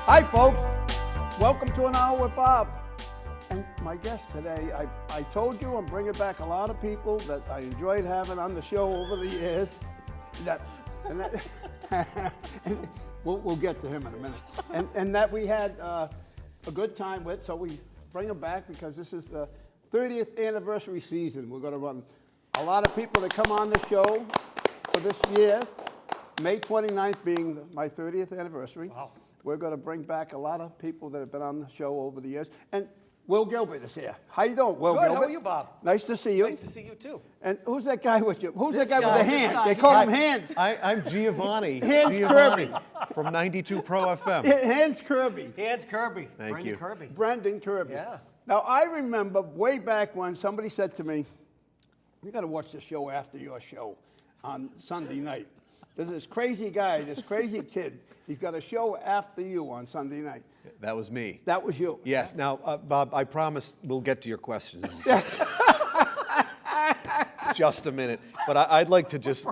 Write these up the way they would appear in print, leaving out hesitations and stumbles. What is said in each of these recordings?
Hi, folks. Welcome to An Hour with Bob. And my guest today, I told you I'm bringing back a lot of people that I enjoyed having on the show over the years. And we'll get to him in a minute. And that we had a good time with, so we bring him back because this is the 30th anniversary season. We're going to run a lot of people that come on the show for this year. May 29th being my 30th anniversary. Wow. We're going to bring back a lot of people that have been on the show over the years. And Will Gilbert is here. How you doing, Will Good. Gilbert? How are you, Bob? Nice to see you. Nice to see you, too. And who's that guy with you? Who's This that guy with guy, the this hand? guy. They call him Hands. I'm Giovanni. Hands Giovanni Kirby. from 92 Pro FM. Hands Kirby. Hands Kirby. Thank Brendan you. Kirby. Brendan Kirby. Yeah. Now, I remember way back when somebody said to me, you got to watch the show after your show on Sunday night. There's this crazy guy, this crazy kid. He's got a show after you on Sunday night. That was me. That was you. Yes. Now, Bob, I promise we'll get to your questions in just a minute. But I'd like to just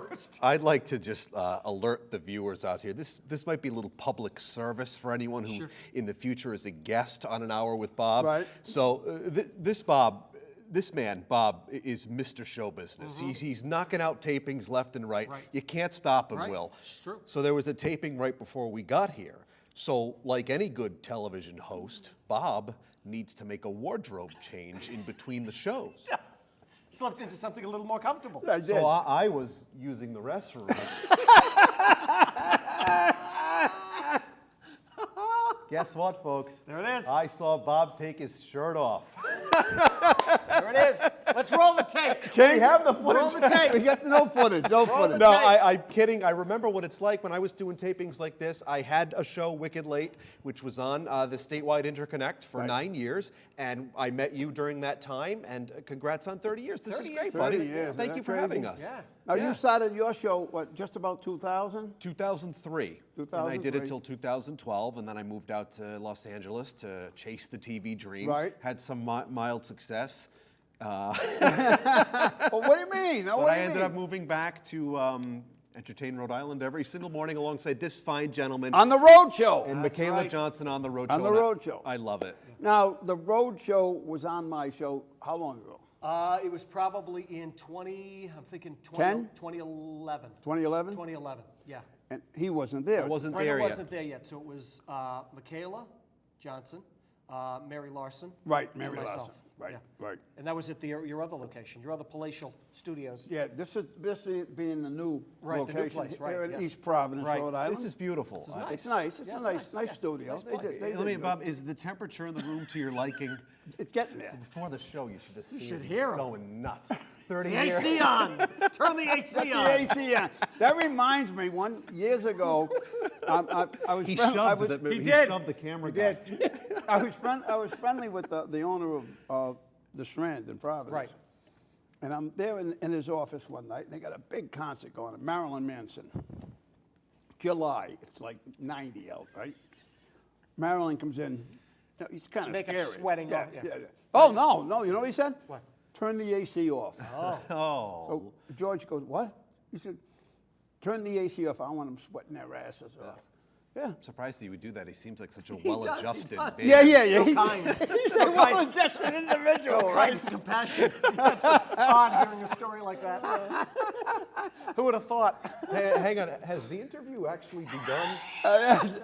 alert the viewers out here. This might be a little public service for anyone who, in the future, is a guest on An Hour with Bob. Right. So this man, Bob, is Mr. Show Business. He's knocking out tapings left and right. You can't stop him, Right. Will. It's true. So there was a taping right before we got here. So like any good television host, Bob needs to make a wardrobe change in between the shows. Slipped into something a little more comfortable. I did. So I was using the restroom. Guess what, folks? There it is. I saw Bob take his shirt off. There it is. Let's roll the tape. We have the footage. Roll the tape. We got no footage. No footage. No, tape. I'm kidding. I remember what it's like when I was doing tapings like this. I had a show, Wicked Late, which was on the Statewide Interconnect for 9 years, and I met you during that time, and congrats on 30 years. This 30 is great, years. buddy. 30 years. Thank Isn't you that for crazy? having us. Yeah. Now, you started your show, what, just about 2000? 2003. 2003. And I did it till 2012, and then I moved out to Los Angeles to chase the TV dream. Right. Had some mild success. Well, what do you mean? But I ended up moving back to entertain Rhode Island every single morning alongside this fine gentleman. On the Road Show. And That's Michaela right. Johnson on the Road On Show. the and Road Show. I love it. Now, the Road Show was on my show how long ago? It was probably in 2011. 2011? 2011, yeah. And he wasn't there. I wasn't Brendan there yet. wasn't there yet, so it was Michaela Johnson, Mary Larson, Right, and Mary myself. Larson. Right, Yeah. right. And that was at your other location, your other palatial studios. Yeah, this being the new Right, the new location place, right, here in yeah. East Providence, Right. Rhode Island. This is beautiful. This is nice. It's nice. It's Yeah, a it's nice yeah. studio. Nice They place. did- they Let me, did Bob, good. is the temperature in the room to your liking? It's getting there. Before the show, you should have seen should him. hear He's him. going nuts. 30 The years. AC on. Turn the AC The on. AC on. That reminds me, years ago, I was He friend- I shoved was- it. he He did. shoved the camera He down. did. I was friendly with the owner of the Strand in Providence. Right. And I'm there in his office one night, and they got a big concert going on, Marilyn Manson. July, it's like 90 out, right? Marilyn comes in. You know, he's kind of Makeup scary. sweating Yeah, off, yeah. yeah. Oh, no, you know what he said? What? Turn the AC off. Oh. So George goes, what? He said, turn the AC off. I want them sweating their asses off. Yeah. I'm surprised he would do that. He seems like such a He well-adjusted does. man. Yeah. So kind. He's So a kind. well-adjusted individual, So right? kind and compassionate. It's odd hearing a story like that. Who would have thought? Hey, hang on. Has the interview actually begun?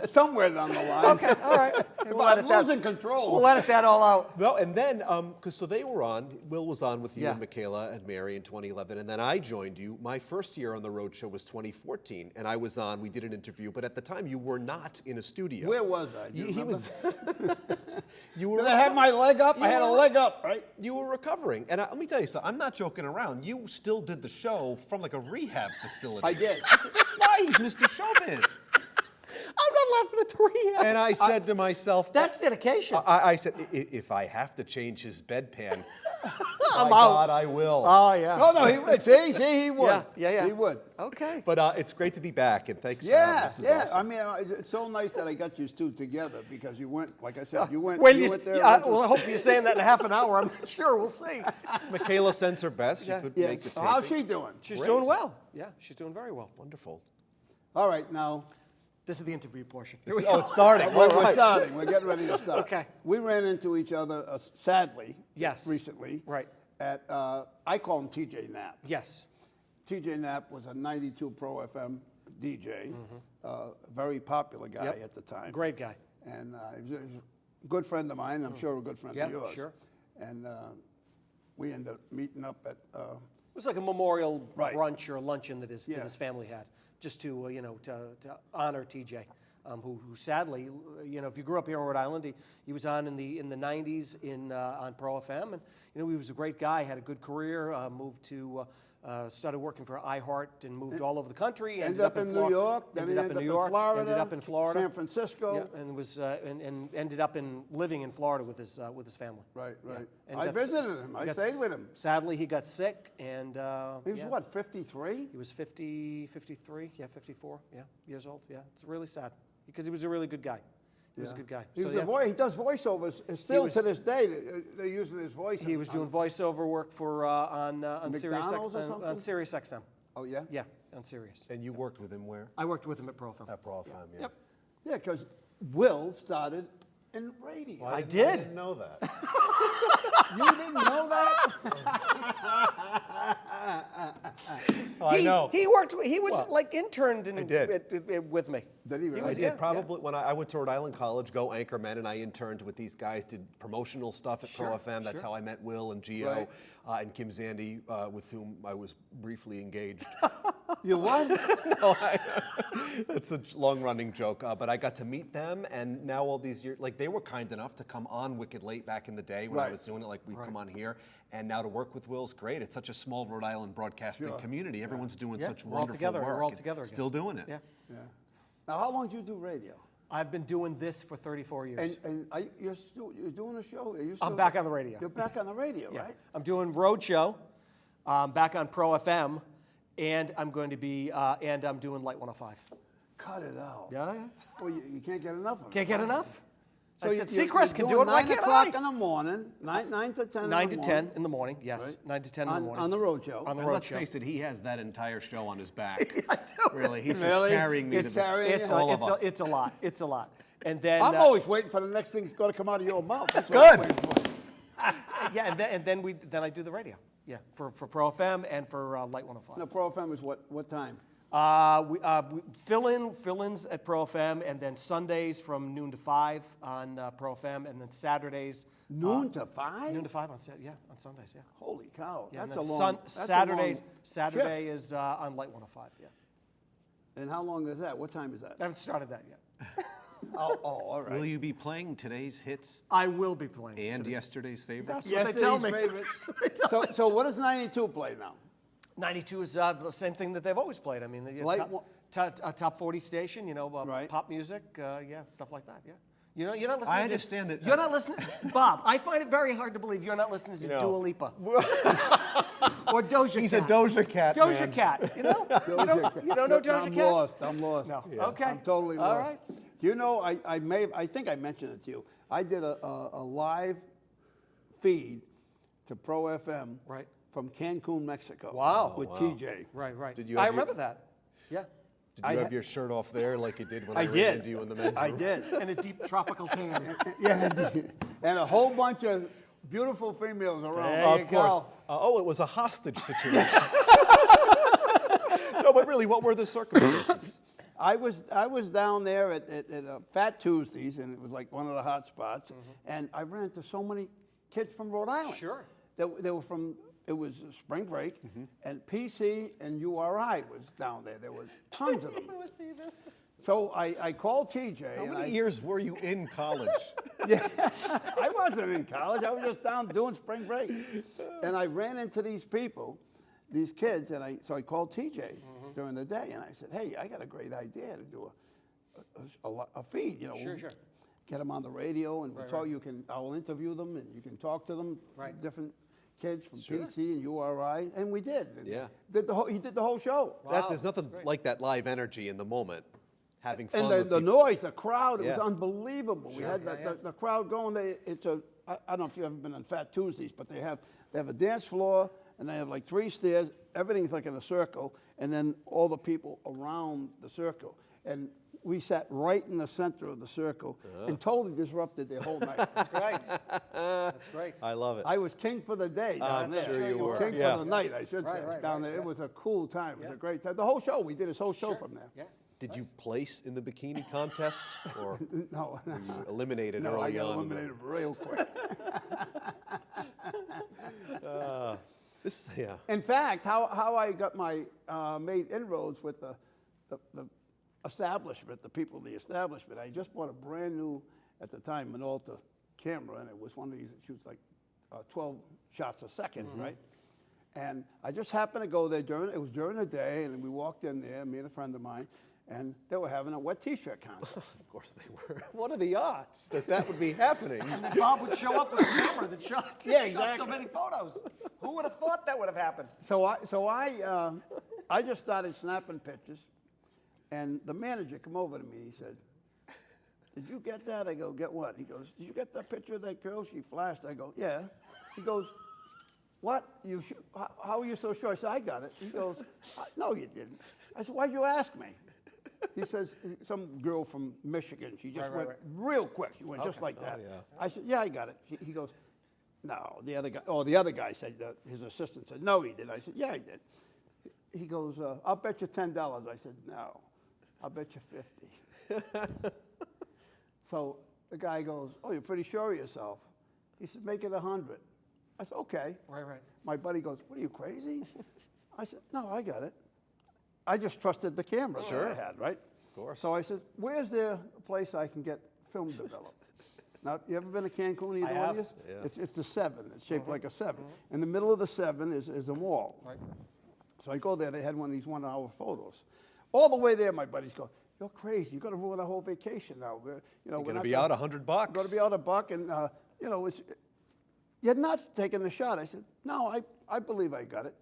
Somewhere down the line. Okay, all right. Okay, we'll I'm edit that. losing control. We'll edit that all out. No, and then, so they were on, Will was on with you Yeah. and Michaela and Mary in 2011, and then I joined you. My first year on the road show was 2014, and I was on, we did an interview, but at the time you were not in a studio. Where was I? Do you He remember? was, you were Did I have my leg up? I had a were- leg up, right? You were recovering, and let me tell you something, I'm not joking around. You still did the show from like a rehab facility. I did. That's why he's Mr. Showbiz. I'm not laughing at the rehab. And I said to myself, That's dedication. I said, if I have to change his bedpan, I'm my out. God, I will. Oh, yeah. No, he would. See, he would. Yeah. He would. Okay. But it's great to be back, and thanks for having Yeah, us. This is yeah. awesome. I mean, it's so nice that I got you two together because you went, like I said, you went. Well, you went there. well, I hope you're saying that in half an hour. I'm not sure. We'll see. Michaela sends her best. She Yeah. couldn't Yeah. make the How's taping. she doing? She's Great. doing well. Yeah, she's doing very well. Wonderful. All right, now, This is the interview portion. Oh, it's starting. We're All right. starting. We're getting ready to start. Okay. We ran into each other, sadly, Yes. recently. Right. At I call him TJ Knapp. Yes. TJ Knapp was a 92 Pro FM DJ, very popular guy Yep. at the time. Great guy. And he was a good friend of mine. I'm sure a good friend of Yeah, yours. sure. And we ended up meeting up at. It was like a memorial Right. brunch or luncheon that Yeah. his family had, just to to honor TJ, who sadly, if you grew up here in Rhode Island, he was on in the 90s on Pro FM, and he was a great guy, had a good career, moved to. Started working for iHeart and moved all over the country. Ended up in New York. Then Ended up in New York. Florida. Ended up in Florida. San Francisco. Yeah, and was and ended up living in Florida with his family. Right, right. And I got visited him. I stayed with him. Sadly, he got sick, and He was what, 53? He was 50, 53, 54, years old. Yeah, it's really sad because he was a really good guy. He was a good guy. He So, was a voice. He does voiceovers still to this day. They're using his voice. he was doing voiceover work for on Sirius McDonald's or something? on Sirius XM. Oh yeah. Yeah, on Sirius. And you worked with him where? I worked with him at ProFilm. At Pro FM, yeah. Yep. Yeah, because Will started in radio. Well, I I did. didn't know that. You didn't know that? I know. He worked. He was like interned I did. with me. Did he really? I I did probably when I went to Rhode Island College, go anchorman, and I interned with these guys, did promotional stuff at Pro FM. That's how I met Will and Gio and Kim Zandy, with whom I was briefly engaged. You what? That's a long-running joke, but I got to meet them, and now all these years, like they were kind enough to come on Wicked Late back in the day when I Right. was doing it, like we've come on here, and now to work with Will's great. It's such a small Rhode Island broadcasting community. Everyone's doing such we're all wonderful together. work. We're all and together again. Still doing it. Yeah. Yeah. Now, how long did you do radio? I've been doing this for 34 years. And you're doing a show? Are you I'm still- back on the radio. You're back on the radio, Yeah. right? I'm doing Rhode show, back on Pro FM, and I'm going to be and I'm doing Light 105. Cut it out. Yeah. Well, you can't get enough of it. Can't get enough. So I said, see, Chris can do doing it. Why 9 can't o'clock I? in the morning, 9 to 10 9 in to the 10 morning. in the morning. Yes, Right. 9 to 10 in the morning. On the road show. On the And road let's show. face it, he has that entire show on his back. I do. Really, he's Really? just carrying me It's to the carrying It's you? all of us. it's a lot. It's a lot. And then I'm always waiting for the next thing that's going to come out of your mouth. That's what Good. I'm waiting for. yeah, and then I do the radio. Yeah, for Pro FM and for Light 105. Now, Pro FM is what time? We fill-ins at Pro FM, and then Sundays from noon to 5 on Pro FM, and then Saturdays Noon to 5? noon to 5 on Sundays. Yeah. Holy cow. Yeah, and that's a then long that's a Saturdays. long Saturday shift. is on Light 105. Yeah. And how long is that? What time is that? I haven't started that yet. Oh, all right. Will you be playing today's hits I will be playing. and today. yesterday's favorites? That's what they tell me. Favorites. So what does 92 play now? 92 is the same thing that they've always played. I mean, Light top 40 station, Right. pop music, stuff like that, yeah. You're not listening I understand that- You're not listening. Bob, I find it very hard to believe you're not listening to know. Dua Lipa. Or Doja He's Cat. a Doja Cat Doja man. Cat, you know? You don't know Doja I'm Cat? I'm lost. No. Yeah. Okay. I'm totally lost. All right. Do you know, I think I mentioned it to you. I did a live feed to Pro FM Right. from Cancun, Mexico. Wow. With TJ. Right. Did you I have your- remember that. Yeah. Did you have your shirt off there like you did when I, I ran did. into you in the men's I room? did. And a deep tropical tan. Yeah, and a whole bunch of beautiful females around. There Of you course. go. It was a hostage situation. No, but really, what were the circumstances? I was down there at Fat Tuesdays, and it was like one of the hot spots. And I ran into so many kids from Rhode Island. Sure. They were from. It was spring break, and PC and URI was down there. There was tons of them. So I called TJ. How and many years were you in college? I wasn't in college. I was just down doing spring break. And I ran into these people, these kids, and so I called TJ during the day, and I said, hey, I got a great idea to do a feed, Sure. Get them on the radio, and I'll interview them, and you can talk to them, different kids from PC and URI, and we did. Yeah. He did the whole show. There's nothing like that live energy in the moment, having fun And with the people. noise, the crowd, it was Yeah. unbelievable. We had the crowd going. I don't know if you've ever been on Fat Tuesdays, but they have a dance floor, and they have like 3 stairs. Everything's like in a circle, and then all the people around the circle. And we sat right in the center of the circle and totally disrupted their whole night. That's great. That's great. I love it. I was king for the day down there. sure you were. King Yeah. for the night, I should say, Right, down right, there. yeah. It was a cool time. It was a great time. The whole show, we did this whole show Sure. from there. Yeah. Did you place in the bikini contest, or No, were you eliminated no, I early got on? eliminated real quick. Yeah. In fact, how I got my made inroads with the establishment, the people of the establishment, I just bought a brand new, at the time, Minolta camera, and it was one of these that shoots like 12 shots a second, right? And I just happened to go there it was during the day, and we walked in there, me and a friend of mine, and they were having a wet t-shirt contest. Of course they were. What are the odds that that would be happening? And Bob would show up with a camera that shot, Yeah, shot exactly. so many photos. Who would have thought that would have happened? So I just started snapping pictures, and the manager come over to me. He said, "Did you get that?" I go, "Get what?" He goes, "Did you get that picture of that girl? She flashed." I go, "Yeah." He goes, "What? How are you so sure?" I said, "I got it." He goes, "No, you didn't." I said, "Why'd you ask me?" He says, "Some girl from Michigan. She just went real quick. She went just like that." yeah. I said, "Yeah, I got it." He goes, "No." The other guy said that his assistant said, "No, he did." I said, "Yeah, he did." He goes, "I'll bet you $10." I said, "No, I'll bet you 50." So the guy goes, "Oh, you're pretty sure of yourself?" He said, "Make it 100." I said, "Okay." Right. My buddy goes, "What are you, crazy?" I said, "No, I got it." I just trusted the camera that I had, right? Of course. So I said, "Where's there a place I can get film developed?" Now, you ever been to Cancun, either I one of have. you? Yeah. It's a 7. It's shaped like a 7. In the middle of the 7 is a wall. Right. So I go there. They had one of these 1-hour photos. All the way there, my buddies go, "You're crazy. You're going to ruin our whole vacation now. We're Going to be out $100. Going to be out $100, and you're not taking the shot." I said, "No, I believe I got it."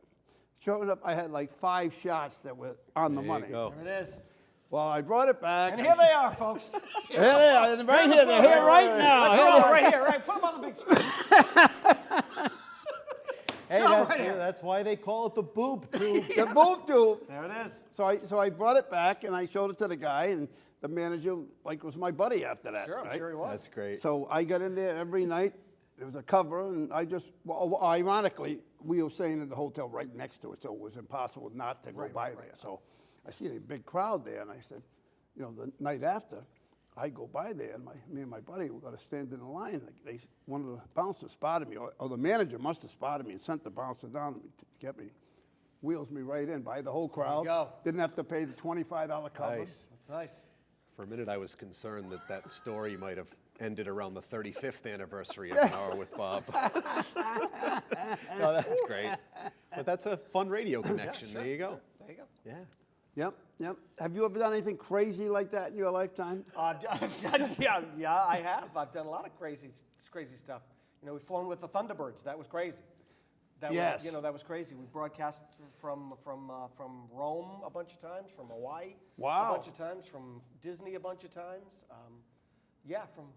Sure enough, I had like 5 shots that were on the There money. you go. There it is. Well, I brought it back. And here they are, folks. Here they are, right here. They're here right now. Let's Here roll they it are. right here, right? Put them on the big screen. Hey, Show 'em right here. that's why they call it the boob tube. The boob tube. There it is. So I brought it back and I showed it to the guy, and the manager was my buddy after that. Sure, I'm right? sure he was. That's great. So I got in there every night. There was a cover, and ironically, we were staying in the hotel right next to it, so it was impossible not to go by there. So I see a big crowd there, and I said, the night after, I go by there, and me and my buddy were going to stand in the line. One of the bouncers spotted me, or the manager must have spotted me and sent the bouncer down to get me, wheels me right in by the whole crowd. go. Didn't have to pay the $25 cover. Nice. That's nice. For a minute, I was concerned that story might have ended around the 35th anniversary of An Hour with Bob. No, that's great. But that's a fun radio connection. Sure, there you go. sure. There you go. Yeah. Yep. Have you ever done anything crazy like that in your lifetime? Yeah, I have. I've done a lot of crazy stuff. We've flown with the Thunderbirds. That was crazy. Yes. That was crazy. We broadcast from Rome a bunch of times, from Hawaii Wow. a bunch of times, from Disney a bunch of times. From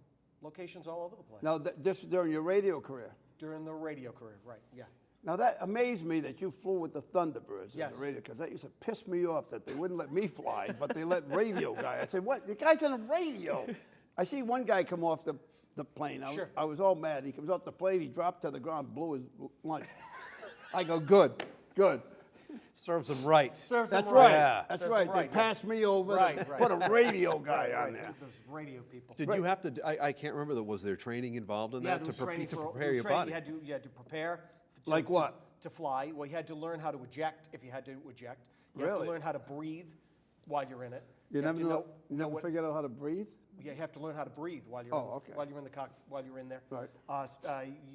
locations all over the place. Now, this during your radio career. During the radio career, right? Yeah. Now, that amazed me that you flew with the Thunderbirds Yes. as a radio, because that used to piss me off that they wouldn't let me fly, but they let radio guy. I said, "What? The guy's in a radio." I see one guy come off the plane. Sure. I was all mad. He comes off the plane, he dropped to the ground, blew his lunch. I go, good. Serves them right. Serves That's them right. Yeah. That's Serves right. them They right, passed me over. Right, They right. put a radio guy on there. Those radio people. Did you have to? I can't remember. Was there training involved in Yeah, that there was training to for prepare there was your training. body? You had to prepare. Like what? To fly. Well, you had to learn how to eject if you had to eject. You have Really? to learn how to breathe while you're in it. You have never to know, never what- figured out how to breathe? Yeah, you have to learn how to breathe while you're Okay. while you're in the while you're in there. Right.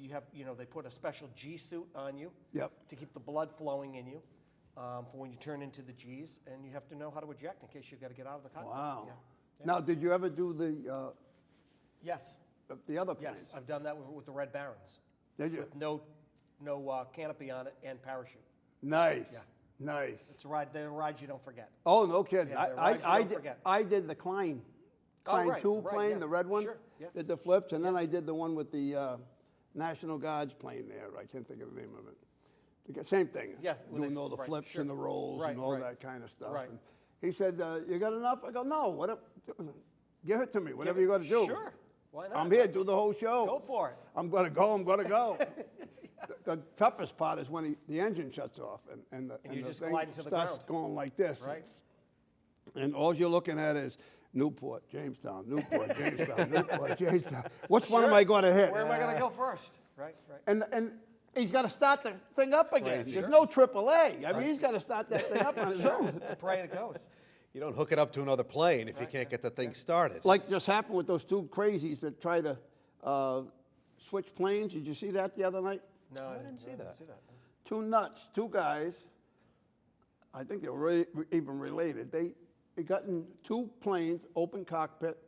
You have they put a special G suit on you. Yep. To keep the blood flowing in you, for when you turn into the G's, and you have to know how to eject in case you've got to get out of the cockpit. Wow. Yeah. Now, did you ever do the Yes. other planes? Yes. I've done that with the Red Barons. Did you? With no canopy on it and parachute. Nice. Yeah. Nice. It's a ride. They're rides you don't forget. Oh, no kidding. Yeah, they're rides you don't forget. I did the Klein Oh, right, 2 right, plane, yeah. the red one. Sure, yeah. Did the flips, and then I did the one with the National Guard's plane there. I can't think of the name of it. Same thing. Yeah, when Doing they- all the right, flips sure. and the rolls Right, and all right. that kind of stuff. Right. He said, you got enough? I go, no, give it to me, whatever you got to do. Sure. Why not? I'm here, do the whole show. Go for it. I'm going to go. The toughest part is when the engine shuts off and you the just thing glide into the starts ground. going like this. Right. And all you're looking at is Newport, Jamestown, Newport, Jamestown, Newport, Jamestown. Which one am I going to hit? Where am I going to go first? Right. And he's got to start the thing up again. crazy. There's no AAA. I mean, he's got to start that thing up on his own. Pray it goes. You don't hook it up to another plane if you can't get the thing started. Like just happened with those two crazies that try to switch planes. Did you see that the other night? No, I didn't see that. Two nuts, two guys. I think they were even related. They got in two planes, open cockpit.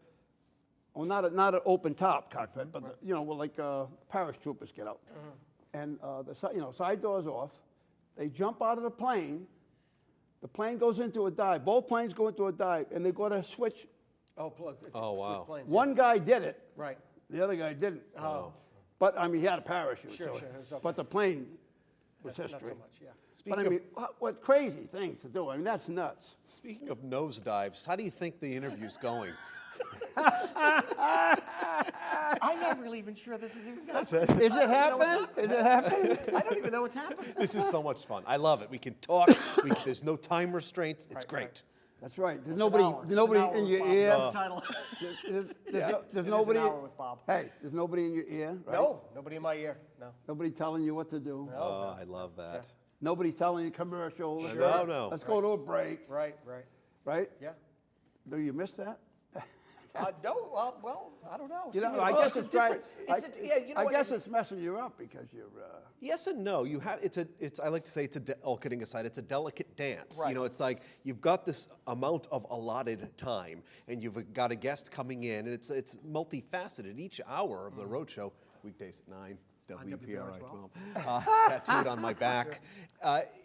Well, not an open top cockpit, but like paratroopers get out. And the side doors off. They jump out of the plane. The plane goes into a dive. Both planes go into a dive, and they go to switch. Oh, wow. Switch planes. One guy did it. Right. The other guy didn't. Oh. But I mean, he had a parachute. Sure, so sure, it was okay. But the plane was history. Not so much, yeah. But I mean, what crazy things to do. I mean, that's nuts. Speaking of nosedives, how do you think the interview's going? I'm not really even sure this is even going. Is it happening? Is it happening? I don't even know what's happening. This is so much fun. I love it. We can talk. There's no time restraints. It's great. That's right. There's nobody in your ear. Title. There's It is nobody. an hour with Bob. Hey, there's nobody in your ear. Right? No, nobody in my ear. No. Nobody telling you what to do. Oh, I love that. Nobody telling you commercials. Sure. No. Let's go to a break. Right. Right? Yeah. Do you miss that? No. Well, I don't know. You know, See, I well, guess it's right. yeah, I guess it's messing you up because you're. Yes and no. You have it's. I like to say all kidding aside, it's a delicate dance. Right. You know, it's like you've got this amount of allotted time, and you've got a guest coming in, and it's multifaceted. Each hour of the road show, weekdays at 9, WPRI 12, tattooed on my back,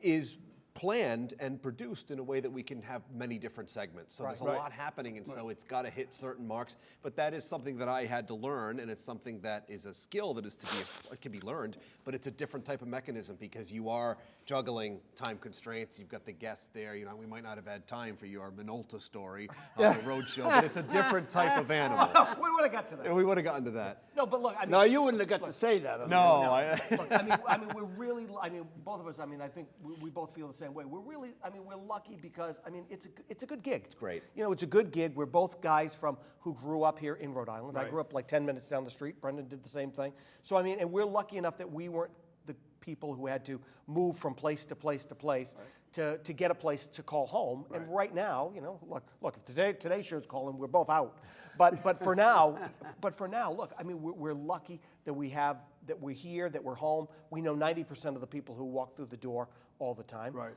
is planned and produced in a way that we can have many different segments. So there's a lot happening, and so it's got to hit certain marks. But that is something that I had to learn, and it's something that is a skill that can be learned. But it's a different type of mechanism because you are juggling time constraints. You've got the guests there. You know, we might not have had time for your Minolta story on the road show, but it's a different type of animal. We would have got to that. And we would have gotten to that. No, but look, I mean. No, you wouldn't have got to say that. No. Look, I mean, we're really. I mean, both of us. I mean, I think we both feel the same way. We're really. I mean, we're lucky because I mean, it's a good gig. It's great. You know, it's a good gig. We're both guys who grew up here in Rhode Island. I grew up like 10 minutes down the street. Brendan did the same thing. So I mean, and we're lucky enough that we weren't the people who had to move from place to place to place to get a place to call home. And right now, you know, look, if today's show's calling, we're both out. But for now, look, I mean, we're lucky that we're here, that we're home. We know 90% of the people who walk through the door all the time. Right.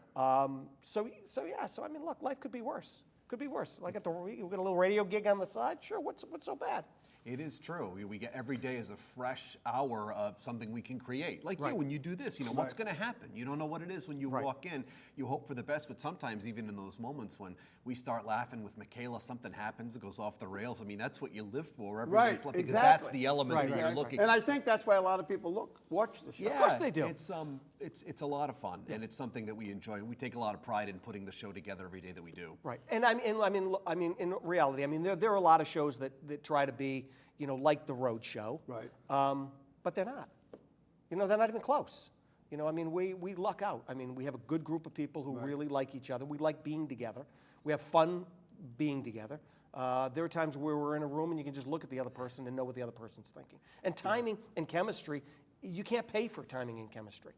So I mean, look, life could be worse. Could be worse. Like we got a little radio gig on the side. Sure, what's so bad? It is true. We get every day as a fresh hour of something we can create. Like you, when you do this, you know, what's going to happen? You don't know what it is when you walk in. You hope for the best, but sometimes even in those moments when we start laughing with Michaela, something happens, it goes off the rails. I mean, that's what you live for. Everyone's Right, because exactly. that's the element that you're looking And I think that's why a lot of people watch the show. Yeah, Of course they do. It's a lot of fun, and it's something that we enjoy. We take a lot of pride in putting the show together every day that we do. Right. And I mean, in reality, I mean, there are a lot of shows that try to be, you know, like the Road Show. Right. But they're not. You know, they're not even close. You know, I mean, we luck out. I mean, we have a good group of people who really like each other. We like being together. We have fun being together. There are times where we're in a room and you can just look at the other person and know what the other person's thinking. And timing and chemistry, you can't pay for timing and chemistry.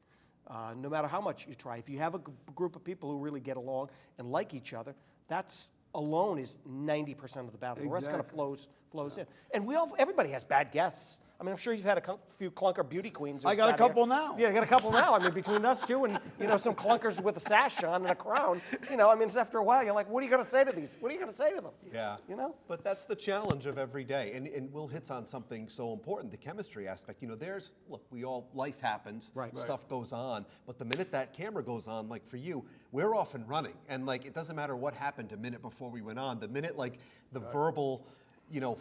No matter how much you try. If you have a group of people who really get along and like each other, that's alone is 90% of the battle. The rest kind of flows in. And everybody has bad guests. I mean, I'm sure you've had a few clunker beauty queens. I got a couple now. Yeah, I got a couple now. I mean, between us two and, you know, some clunkers with a sash on and a crown. You know, I mean, after a while, you're like, what are you going to say to these? What are you going to say to them? Yeah. You know? But that's the challenge of every day. And Will hits on something so important, the chemistry aspect. You know, life happens, stuff goes on. But the minute that camera goes on, like for you, we're off and running. And like, it doesn't matter what happened a minute before we went on. The minute like the verbal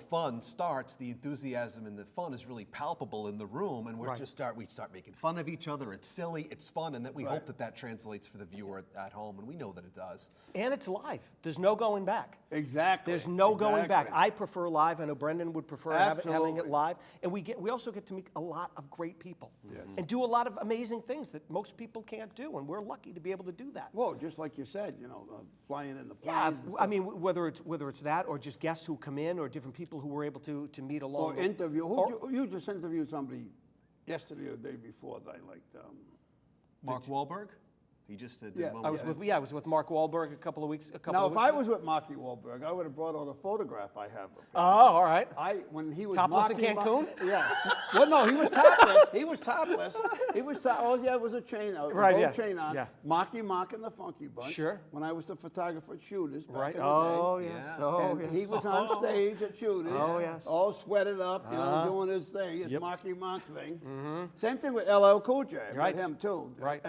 fun starts, the enthusiasm and the fun is really palpable in the room, and we start making fun of each other. It's silly, it's fun, and that we hope that translates for the viewer at home, and we know that it does. And it's live. There's no going back. Exactly. There's no going back. I prefer live. I know Brendan would prefer having it live. And we also get to meet a lot of great people and do a lot of amazing things that most people can't do, and we're lucky to be able to do that. Well, just like you said, flying in the planes. Yeah, I mean, whether it's that or just guests who come in or different people who we're able to meet along. Or interview. You just interviewed somebody yesterday or the day before that I liked. Mark Wahlberg? He just did Yeah. one I was with Mark Wahlberg a couple of weeks ago. Now, if I was with Marky Wahlberg, I would have brought out a photograph I have of him. Oh, all right. When he was Topless in Marky Cancun? Yeah. Well, no, he was topless. He was topless. All he had was a chain, a gold chain on. Yeah. Marky Mark and the Funky Bunch. Sure. When I was the photographer at Shooters back Right. in the Oh, day. yes. Yeah. Oh, And yes. he was on stage at Shooters. Oh, yes. All sweated up, doing his thing, his Yep. Marky Mark thing. Same thing with LL Cool J. I met Right. him too. Right.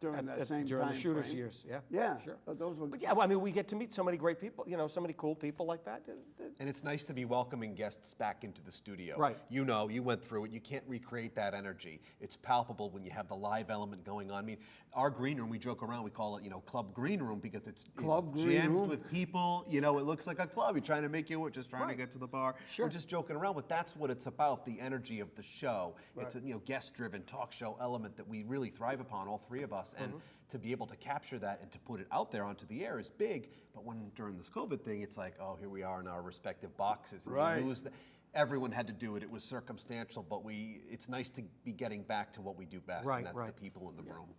During that same during time the Shooters frame. years, yeah. Yeah. Sure. Those were. But yeah, well, I mean, we get to meet so many great people, so many cool people like that. And it's nice to be welcoming guests back into the studio. Right. You went through it. You can't recreate that energy. It's palpable when you have the live element going on. I mean, our green room, we joke around, we call it, Club Green Room because it's Green jammed Room. with people. It looks like a club. You're trying to make it, just trying to get to the bar. Sure. We're just joking around, but that's what it's about, the energy of the show. Right. It's a guest-driven talk show element that we really thrive upon, all three of us. And to be able to capture that and to put it out there onto the air is big. But during this COVID thing, it's like, oh, here we are in our respective boxes. And Right. you lose everyone had to do it. It was circumstantial, but it's nice to be getting back to what we do best, Right, and that's right. the people in the room.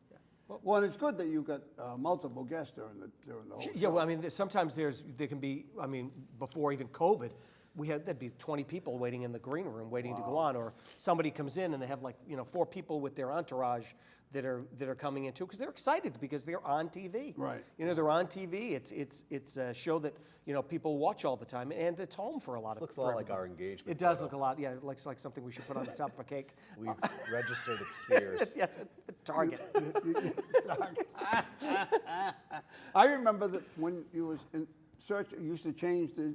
Well, and it's good that you got multiple guests during the whole show. Yeah, well, I mean, sometimes there can be, I mean, before even COVID, there'd be 20 people waiting in the green room waiting to go on, or somebody comes in and they have 4 people with their entourage that are coming in too because they're excited because they're on TV. Right. They're on TV. It's a show that people watch all the time, and it's home for a lot of. Looks a lot like our engagement. It does look a lot. Yeah, it looks like something we should put on the top of a cake. We've registered at Sears. Yes, at Target. I remember that when you was in search, you used to change the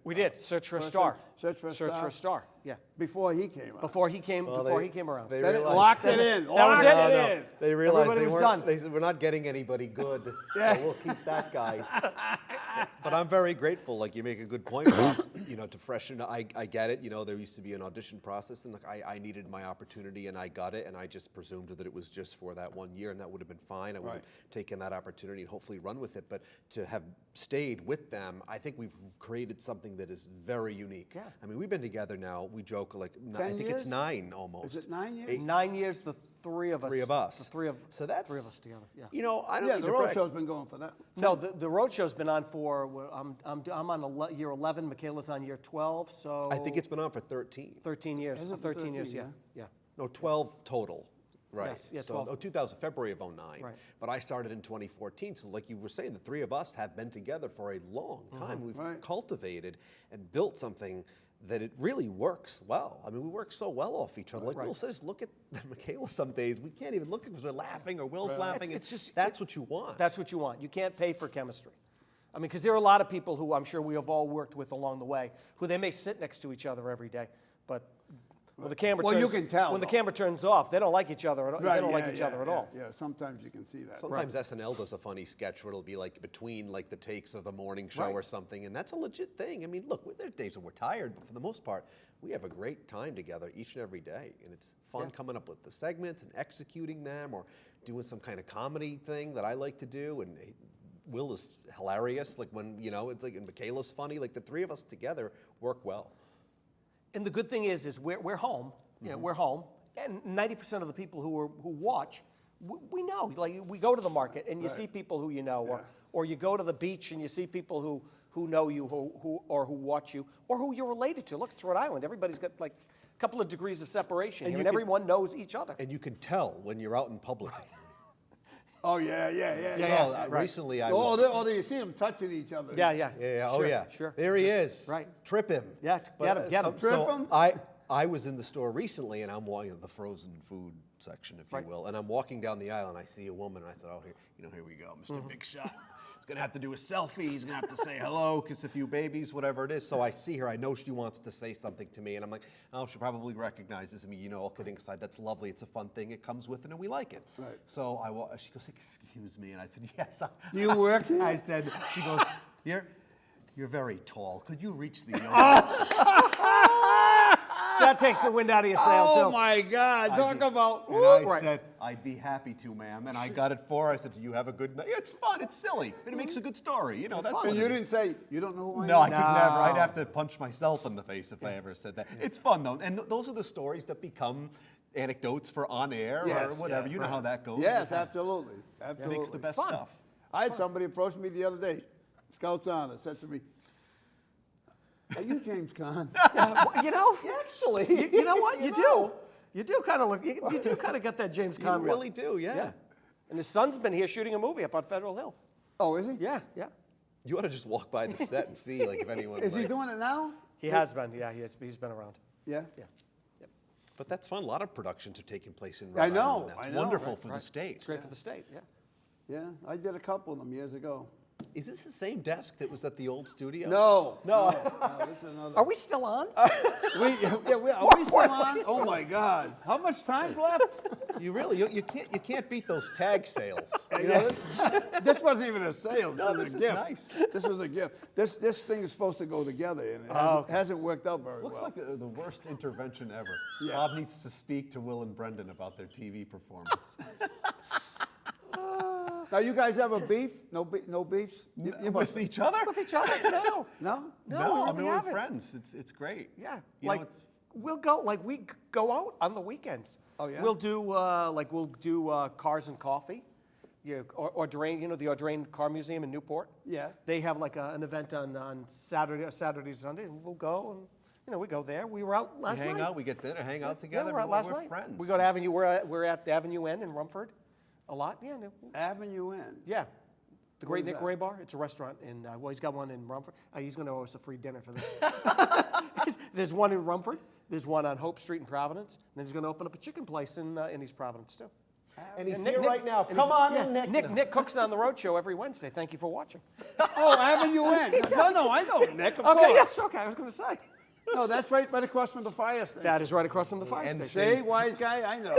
We did search for a star. Search for a Search Star. for a star. Yeah. before he came out. Before he came. Well, Before he came around. They Then it realized- locked it in. That was Locked it? No. in. They realized Everybody was done. They said, we're not getting anybody good, so we'll keep that guy. But I'm very grateful. Like, you make a good point, Bob, to freshen. I get it. There used to be an audition process, and I needed my opportunity, and I got it, and I just presumed that it was just for that 1 year, and that would have been fine. I would have taken that opportunity and hopefully run with it. But to have stayed with them, I think we've created something that is very unique. Yeah. I mean, we've been together now. We joke I 10 think years? it's 9 almost. Is it 9 years? 9 years, the three of us. Three of us. The three of So that's- three of us together. Yeah. I don't Yeah, need the to road brag. show's been going for that. No, the road show's been on for. I'm on year 11. Michaela's on year 12. So I think it's been on for 13. 13 years. Is it 13 years. 13, Yeah. No, 12 total. Right. Yes, yeah, so 12. 2000, February of 09. Right. But I started in 2014. So like you were saying, the three of us have been together for a long time. We've Right. cultivated and built something that it really works well. I mean, we work so well off each other. Like Will says, look at Michaela some days. We can't even look because we're laughing or Will's laughing. It's just that's what you want. That's what you want. You can't pay for chemistry. I mean, because there are a lot of people who I'm sure we have all worked with along the way who they may sit next to each other every day, but when the camera Well, turns, you can tell, when the though. camera turns off, they don't like each other. They don't like each other at all. Yeah, sometimes you can see that. Sometimes SNL does a funny sketch where it'll be like between like the takes of the morning show or something, and that's a legit thing. I mean, look, there are days when we're tired, but for the most part, we have a great time together each and every day, and it's fun coming up with the segments and executing them, or doing some kind of comedy thing that I like to do. And Will is hilarious, like when it's like, and Michaela's funny. Like the three of us together work well. And the good thing is we're home. We're home, and 90% of the people who watch, we know. Like we go to the market and you see people who you know, or you go to the beach and you see people who know you, who watch you, or who you're related to. Look, it's Rhode Island. Everybody's got like a couple of degrees of separation, and everyone knows each other. And you can tell when you're out in public. Oh, yeah. Recently, I Oh, you see them touching each other. Yeah. Oh, Sure, yeah. sure. There he is. Right. Trip him. Yeah, get him. Trip him? I was in the store recently, and I'm walking the frozen food section, if you will, and I'm walking down the aisle, and I see a woman, and I said, "Oh, here we go, Mr. Big Shot. He's gonna have to do a selfie. He's gonna have to say hello, kiss a few babies, whatever it is." So I see her. I know she wants to say something to me, and I'm like, "Oh, she probably recognizes me." All kidding aside, that's lovely. It's a fun thing. It comes with it, and we like it. Right. So she goes, "Excuse me," and I said, "Yes." Do you work here? I said, she goes, You're very tall. Could you reach the That takes the wind out of your sail, too. Oh my God! Talk about. And I said, "I'd be happy to, ma'am." And I got it for her. I said, "Do you have a good night?" Yeah, it's fun. It's silly. But it makes a good story. That's And what you it is. didn't say you don't know who I am. No, I could never. I'd have to punch myself in the face if I ever said that. It's fun though, and those are the stories that become anecdotes for on air or Yes, whatever. yeah, You know how that goes. Yes, absolutely. Absolutely. Makes the best fun. stuff. I had somebody approach me the other day, Scouts Honor, said to me, "Are you James Caan?" Actually, You know what? You do. You do kind of look. You do kind of get that James Caan You really look. do, yeah. And his son's been here shooting a movie up on Federal Hill. Oh, is he? Yeah. You ought to just walk by the set and see, like, if anyone. Is he doing it now? He has been. Yeah, he's been around. Yeah. Yeah. But that's fun. A lot of productions are taking place in Rhode I know, Island. That's I know. wonderful Right, for the state. It's great for the state. Yeah. Yeah, I did a couple of them years ago. Is this the same desk that was at the old studio? No. This is another. Are we still on? Are we still on? Oh my God! How much time's left? You really you can't beat those tag sales. This wasn't even a sale. No, This this was a is gift. nice. This was a gift. This thing is supposed to go together, and it hasn't worked out very Looks well. like the worst intervention ever. Yeah. Bob needs to speak to Will and Brendan about their TV performance. Now, you guys have a beef? No beefs? You must- With each other? With each other? No. No? No, we I really mean, we're haven't. friends. It's great. Yeah. You know, Like it's- we'll go. Like we go out on the weekends. Oh, yeah? We'll do Cars and Coffee. Yeah. Or Audrain. The Audrain Car Museum in Newport. Yeah. They have like an event on Saturday, Sunday, and we'll go and we go there. We were out last we night. hang out, we get dinner, hang out Yeah, together. we were out last we're night. friends. We go to Avenue. We're at the Avenue Inn in Rumford, a lot. Yeah. Avenue Inn. Yeah. The Great is Nick that? Ray Bar. It's a restaurant in, he's got one in Rumford. He's going to owe us a free dinner for this. There's one in Rumford. There's one on Hope Street in Providence. And then he's going to open up a chicken place in East Providence, too. And he's Nick- here Nick- right now. and Come he's- on yeah, in, Nick. Nick cooks on the road show every Wednesday. Thank you for watching. Oh, Avenue Inn. No, I know Nick, of Okay, course. yes, okay. I was going to say. No, that's right across from the fire station. That is right across from the fire And station. See, wise guy? I know.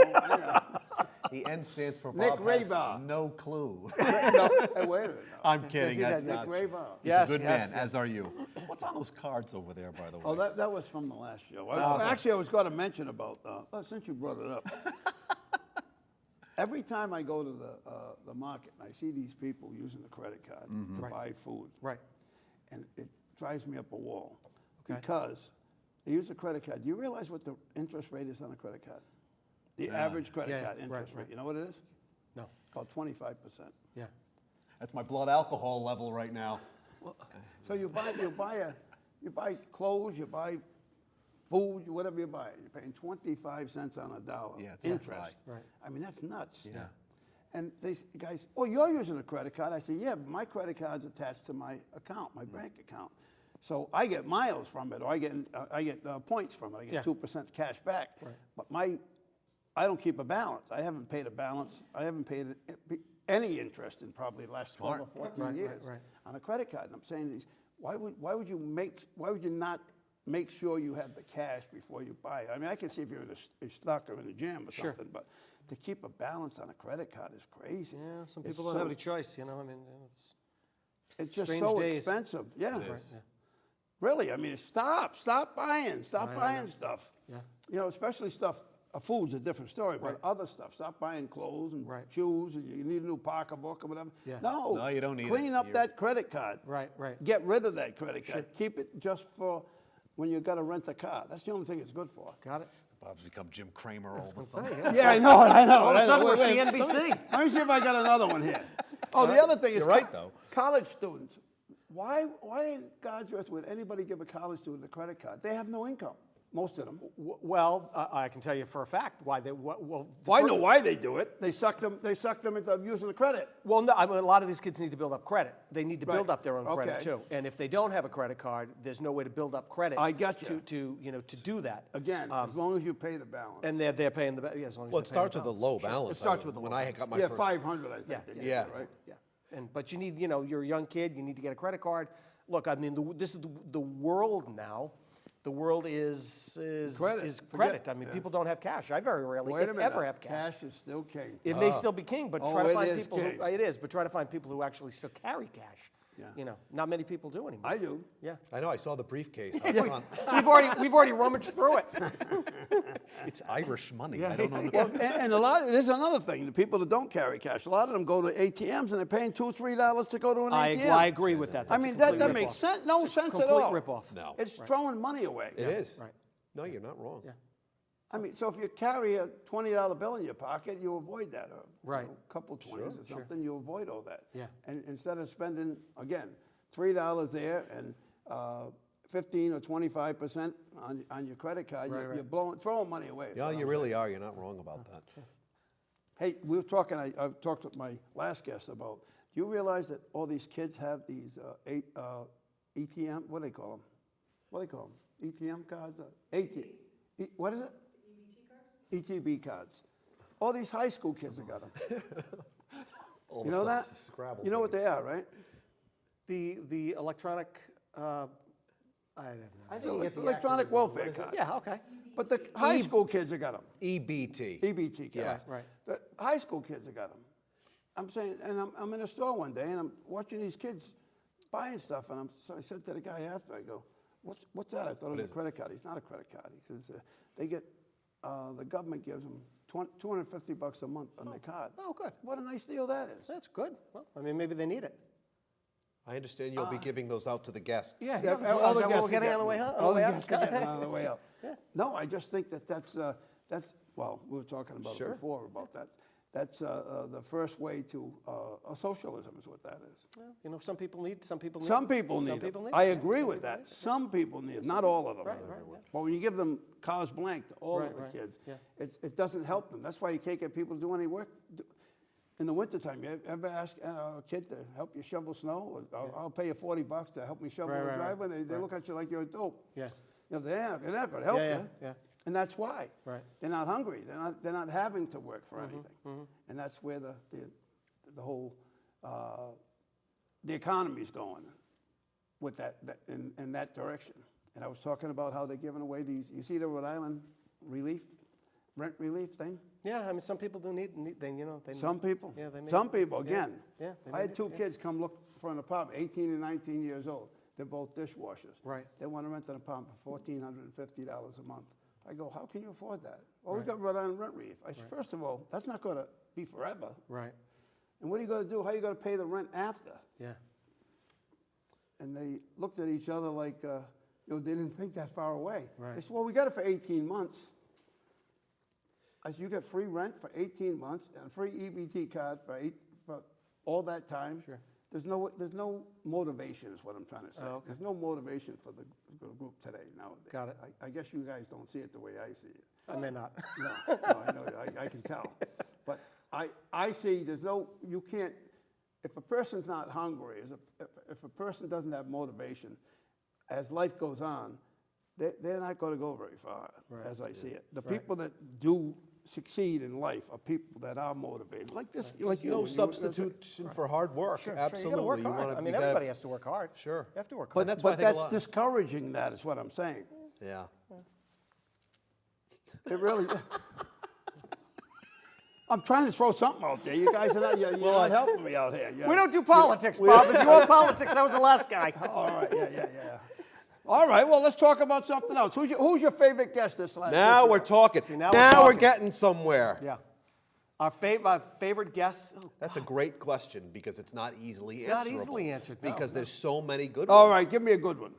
The N stands for Nick Bob has Raybar. no clue. No, hey, wait a minute. I'm kidding. Yes, That's Nick not. Raybar. He's Yes, a good yes, man, as are you. What's on those cards over there, by the way? Oh, that was from the last show. okay. Actually, I was going to mention about, since you brought it up, every time I go to the market and I see these people using the credit card to buy food, Right. and it drives me up a wall Okay. because they use a credit card. Do you realize what the interest rate is on a credit card? The average credit Yeah, card yeah, interest right. rate. You know what it is? No. About 25%. Yeah. That's my blood alcohol level right now. So you buy clothes, you buy food, whatever you buy. You're paying 25 cents on a dollar. Yeah, it's interest. high. Right. I mean, that's nuts. Yeah. And guys, oh, you're using a credit card. I say, yeah, but my credit card's attached to my account, my bank account. So I get miles from it, or I get points from it. I get 2% cash back. Right. But I don't keep a balance. I haven't paid a balance. I haven't paid any interest in probably the last 12 or 14 Right, years right. on a credit card. And I'm saying, why would you not make sure you have the cash before you buy it? I mean, I can see if you're in a stock or in a gym or Sure. something, but to keep a balance on a credit card is crazy. Yeah, some It's people don't so- have any choice, I mean, It's just strange so days. expensive. Yeah. It is. yeah. Really, I mean, stop buying stuff. Yeah. Especially stuff. Food's a different story, but Right. other stuff. Stop buying clothes and Right. shoes, and you need a new pocketbook or whatever. Yeah. No, you don't need it. Clean up You're- that credit card. Right. Get rid of that credit card. Keep it just for when you got to rent a car. That's the only thing it's good for. Got it. Bob's become Jim Kramer all of a Let's sudden. say, yeah. Yeah, I know. All of a sudden, we're Wait, CNBC. Let me see if I got another one here. Oh, the other thing is You're right, though. college students. Why in God's earth would anybody give a college student a credit card? They have no income. most of them. Well, I can tell you for a fact why they. Well, Well, I know why they do it. They suck them into using the credit. Well, no, I mean, a lot of these kids need to build up credit. They need to build Right. up their own credit Okay. too. And if they don't have a credit card, there's no way to build up credit. I got you. To do that. Again, as long as you pay the balance. And they're paying the as long as Well, they're it starts paying with a the low balance. Sure. balance. It starts with a when low I balance. got my Yeah, first. 500, I think. Yeah, they yeah, get, yeah. right? Yeah. But you need, you're a young kid. You need to get a credit card. Look, I mean, this is the world now. The world is Credit. credit. Forget- I mean, people don't have cash. I very rarely, Wait a if minute. ever, have cash. Cash is still king. It may still be king, but Oh, try to it find is people. king. It is, but try to find people who actually still carry cash. Yeah. Not many people do anymore. I do. Yeah. I know. I saw the briefcase out front. We've already rummaged through it. It's Irish money. I don't know. Well, and there's another thing. The people that don't carry cash, a lot of them go to ATMs and they're paying $2, $3 to go to an ATM. I agree with that. I That's a mean, that complete makes ripoff. sense. No It's a sense at complete all. ripoff. No. It's throwing money away. It is. Right. No, you're not wrong. Yeah. I mean, so if you carry a $20 bill in your pocket, you avoid that. Or, Right. a couple 20s or something, you avoid all that. Yeah. And instead of spending, again, $3 there and 15 or 25% on your credit card, you're throwing money away. is Yeah, what you I'm really are. You're not wrong about that. Hey, we were talking, I've talked with my last guest about, do you realize that all these kids have these ATM, what do they call them? What do they call them? ETM cards? What is it? ETB cards. All these high school kids have got them. All You the know that? stuff's a Scrabble You know what game. they are, right? The electronic. I have no I idea. think electronic welfare card. Yeah. Okay. But the high school kids have got them. EBT. EBT cards. Yeah. Right. The high school kids have got them. I'm saying, and I'm in a store one day, and I'm watching these kids buying stuff, and so I said to the guy after, I go, what's that? I thought it was a credit card. He's not a credit card. He says, they get, the government gives them $250 a month on their card. Oh, good. What a nice deal that is. That's good. Well, I mean, maybe they need it. I understand you'll be giving those out to the guests. Yeah, Is that what we're getting on the way out? All the guests are getting on the way out. No, I just think that's well, we were talking about Sure. it before about that. That's the first way to socialism is what that is. Well, some people need. Some people need. Some people Some need people it. need I it. agree Some with people that. need it. Some people need it, not all of them. Right, yeah. But when you give them carte blanche to all of the Right, kids, yeah. it doesn't help them. That's why you can't get people to do any work. In the wintertime, you ever ask a kid to help you shovel snow? Or, I'll pay you $40 to help me shovel Right, the right, right. driveway. They look at you like you're a dope. Yeah. They're not going to help Yeah, you. yeah. And that's why. Right. They're not hungry. They're not having to work for anything. And that's where the whole the economy's going with that in that direction. And I was talking about how they're giving away these. You see the Rhode Island rent relief thing? Yeah. I mean, some people do need. They need. Some people. Yeah, they may- Some people. yeah, Again. yeah, they I may had need two it, yeah. kids come look for an apartment, 18 and 19 years old. They're both dishwashers. Right. They want to rent an apartment for $1,450 a month. I go, how can you afford that? Well, we got Rhode Island rent relief. I said, first of all, that's not going to be forever. Right. And what are you going to do? How are you going to pay the rent after? Yeah. And they looked at each other like, they didn't think that far away. Right. They said, well, we got it for 18 months. I said, you get free rent for 18 months and a free EBT card for all that time. Sure. There's no motivation is what I'm trying to say. Oh, okay. There's no motivation for the group today nowadays. Got it. I guess you guys don't see it the way I see it. I may not. No, I know, I can tell. But I see you can't, if a person's not hungry, if a person doesn't have motivation, as life goes on, they're not going to go very far, as I see it. The people that do succeed in life are people that are motivated, like this, like you. No when you- substitution for hard work. Sure, Absolutely. you got to work You hard. wanna- I mean, you gotta- everybody has to work hard. Sure. You have to work But hard. that's why I But think a that's lot. discouraging. That is what I'm saying. Yeah. It really. I'm trying to throw something out there. You guys are not, you're not helping me out here. We don't do politics, Bob. If you want politics, I was the last guy. All right, yeah. All right, well, let's talk about something else. Who's your favorite guest this last Now week? we're talking. See, now now we're we're talking. getting somewhere. Yeah. Our favorite guests. Oh, That's a great question because it's not easily It's not answerable. easily answered, no, Because there's so many good All ones. right, give me a good one.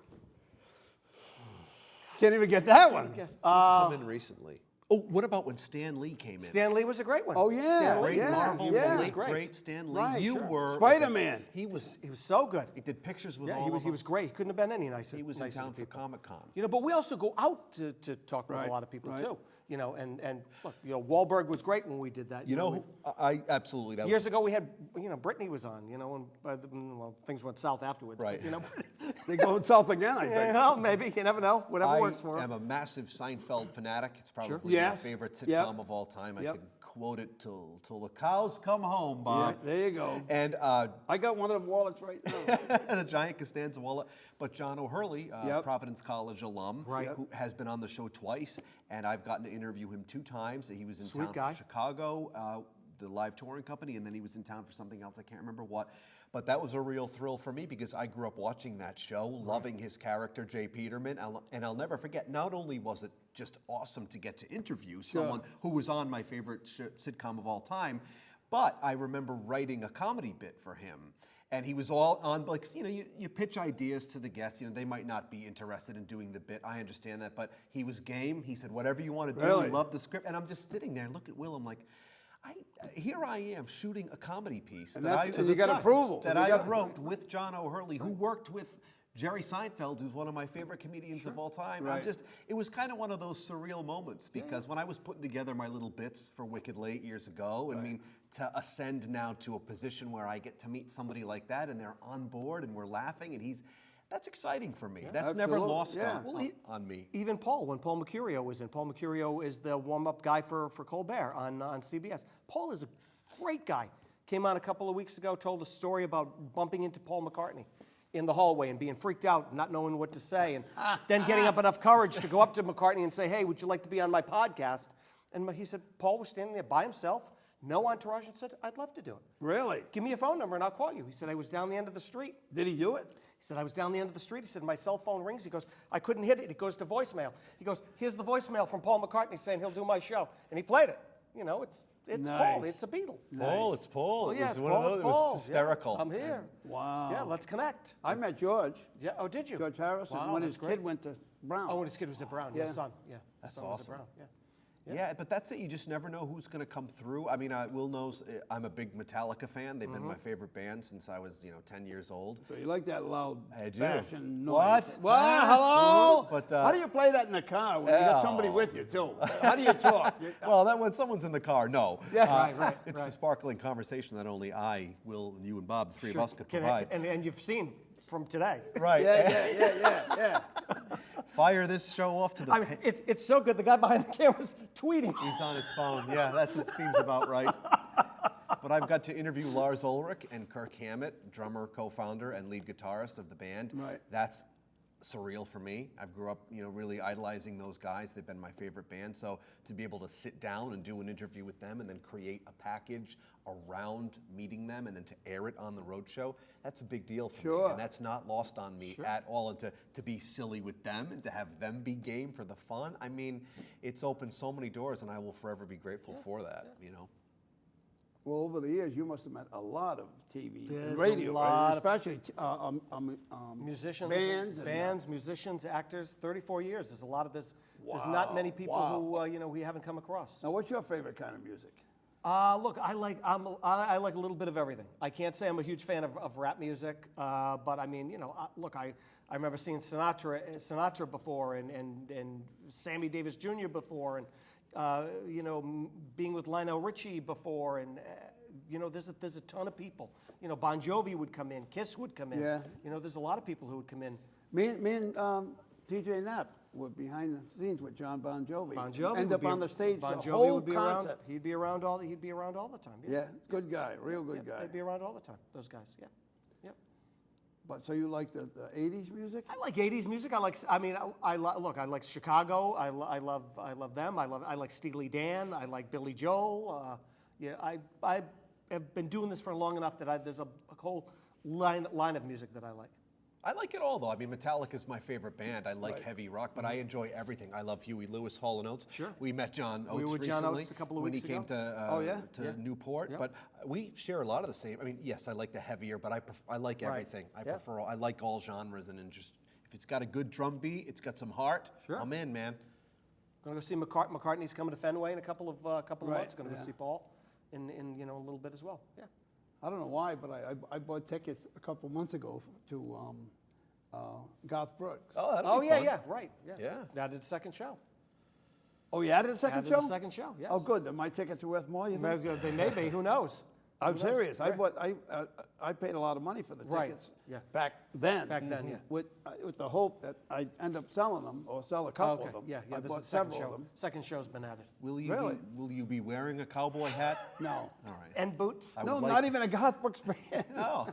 Can't even get that one. guess. Come in recently. Oh, what about when Stan Lee came in? Stan Lee was a great one. Oh, yeah, Stan Lee, yeah, Marvel, yeah. the late, Great. great Stan Lee. Right, You sure. were Spider-Man. He was so good. He did pictures with Yeah, all he was, of he was us. great. He couldn't have been any nicer. He was in nicer town for people. Comic-Con. You know, but we also go out to talk with Right, a lot of people right. too. You know, and look, you know, Wahlberg was great when we did that. You know, I absolutely that years was ago we had, you know, Brittany was on. You know, and well, things went south afterwards. but, Right. you know, They go south again, I you think. know, maybe you never know. Whatever I works for am him. a massive Seinfeld fanatic. It's probably my Yes. favorite sitcom Yep. of all time. I Yep. can quote it till the cows come home, Yeah, Bob. there you go. And I got one of them wallets right now. the giant Costanza wallet. But John O'Hurley, Yep. Providence College alum, Right. who has been on the show twice, and I've gotten to interview him 2 times. He was in Sweet town guy. for Chicago, the live touring company, and then he was in town for something else. I can't remember what. But that was a real thrill for me because I grew up watching that show, loving his character, Jay Peterman. And I'll never forget, not only was it just awesome to get to interview someone who was on my favorite sitcom of all time, but I remember writing a comedy bit for him. And he was all on, like, you know, you pitch ideas to the guests. You know, they might not be interested in doing the bit. I understand that. But he was game. He said, whatever you want to do. Really? He loved the script. And I'm just sitting there and look at Will. I'm like, here I am shooting a comedy piece And that that's- I and you got approval. that You I got- wrote with John O'Hurley, who worked with Jerry Seinfeld, who's one of my favorite comedians of all time. Right. It was kind of one of those surreal moments because when I was putting together my little bits for Wicked Late years ago, I mean, to ascend now to a position where I get to meet somebody like that and they're on board and we're laughing and that's exciting for me. That's never Absolutely, lost yeah. on me. Even Paul, when Paul Mercurio was in, Paul Mercurio is the warm-up guy for Colbert on CBS. Paul is a great guy. Came on a couple of weeks ago, told a story about bumping into Paul McCartney in the hallway and being freaked out, not knowing what to say, and then getting up enough courage to go up to McCartney and say, hey, would you like to be on my podcast? And he said, Paul was standing there by himself, no entourage, and said, I'd love to do it. Really? Give me a phone number and I'll call you. He said, I was down the end of the street. Did he do it? He said, I was down the end of the street. He said, my cell phone rings. He goes, I couldn't hit it. It goes to voicemail. He goes, here's the voicemail from Paul McCartney saying he'll do my show. And he played it. You know, it's Nice. Paul. It's a Beatle. Paul, it's Paul. Well, It yeah, was it's one Paul. of those. It's It was Paul. hysterical. Yeah, I'm here. Wow. Yeah, let's connect. I met George. Yeah. Oh, did you? George Harrison Wow, when that's his great. kid went to Brown. Oh, when his kid was at Brown. Yeah. His son. Yeah. His son was at awesome. Brown. Yeah. Yeah, but that's it. You just never know who's going to come through. I mean, Will knows I'm a big Metallica fan. They've been my favorite band since I was, 10 years old. So you like that loud I do. bashing noise. What? Well, hello? But, how do you play that in the car when you got somebody with you, too? How do you talk? Well, that when someone's in the car, no. Yeah. Right. It's the sparkling conversation that only I, Will, and you and Bob, the three of us, could Can- provide. And you've seen from today. Right. Yeah. Fire this show off to the. I mean, it's so good. The guy behind the camera's tweeting. He's on his phone. Yeah, that seems about right. But I've got to interview Lars Ulrich and Kirk Hammett, drummer, co-founder, and lead guitarist of the band. Right. That's surreal for me. I grew up, really idolizing those guys. They've been my favorite band. So to be able to sit down and do an interview with them and then create a package around meeting them and then to air it on the road show, that's a big deal for me. Sure. And that's not lost on me at all. And to be silly with them and to have them be game for the fun, I mean, it's opened so many doors and I will forever be grateful for that, Well, over the years, you must have met a lot of TV There's and a radio, lot of- especially Musicians, bands. and, musicians, actors. 34 years. There's a lot of this. There's not many people who we haven't come across. Now, what's your favorite kind of music? Look, I like a little bit of everything. I can't say I'm a huge fan of rap music, but I mean, look, I remember seeing Sinatra before and Sammy Davis Jr. before, and being with Lionel Richie before, and there's a ton of people. Bon Jovi would come in, Kiss would come in. Yeah. There's a lot of people who would come in. Me and TJ Knapp were behind the scenes with John Bon Jovi. Bon Jovi End would up be, on the stage Bon the Jovi whole would be concert. around. He'd be around all the time. Yeah, good guy, real good guy. They'd be around all the time. Those guys. Yeah. Yep. But so you like the 80s music? I like 80s music. I like Chicago. I love them. I like Steely Dan. I like Billy Joel. I have been doing this for long enough that there's a whole line of music that I like. I like it all, though. I mean, Metallica's my favorite band. I like heavy rock, but I enjoy everything. I love Huey Lewis, Hall & Oates. Sure. We met John Oates We were with John recently Oates a couple of when weeks he came ago. to Newport. Yeah. But we share a lot of the same. I mean, yes, I like the heavier, but I like everything. I like all genres, and just if it's got a good drum beat, it's got some heart. Sure. I'm in, man. Going to go see McCartney's coming to Fenway in a couple of Right, months. Going to go yeah. see Paul in a little bit as well. Yeah. I don't know why, but I bought tickets a couple months ago to Garth Brooks. Oh, that'll Oh be yeah, fun. yeah, right. Yeah. Yeah. That did the second show. Oh, you added a second Added show? the second show. Yes. Oh, good. Then my tickets are worth more, you think? They may be. Who knows? I'm Who knows? serious. Right. I paid a lot of money for the Right, tickets yeah. back then. Back then, yeah. With the hope that I'd end up selling them or sell a Oh, couple okay. of them. Yeah, yeah. I This bought is the second several show. of them. Second show's been added. Really? Will you be wearing a cowboy hat? No. All right. And boots. I No, would like not to even a Garth Brooks fan. Oh,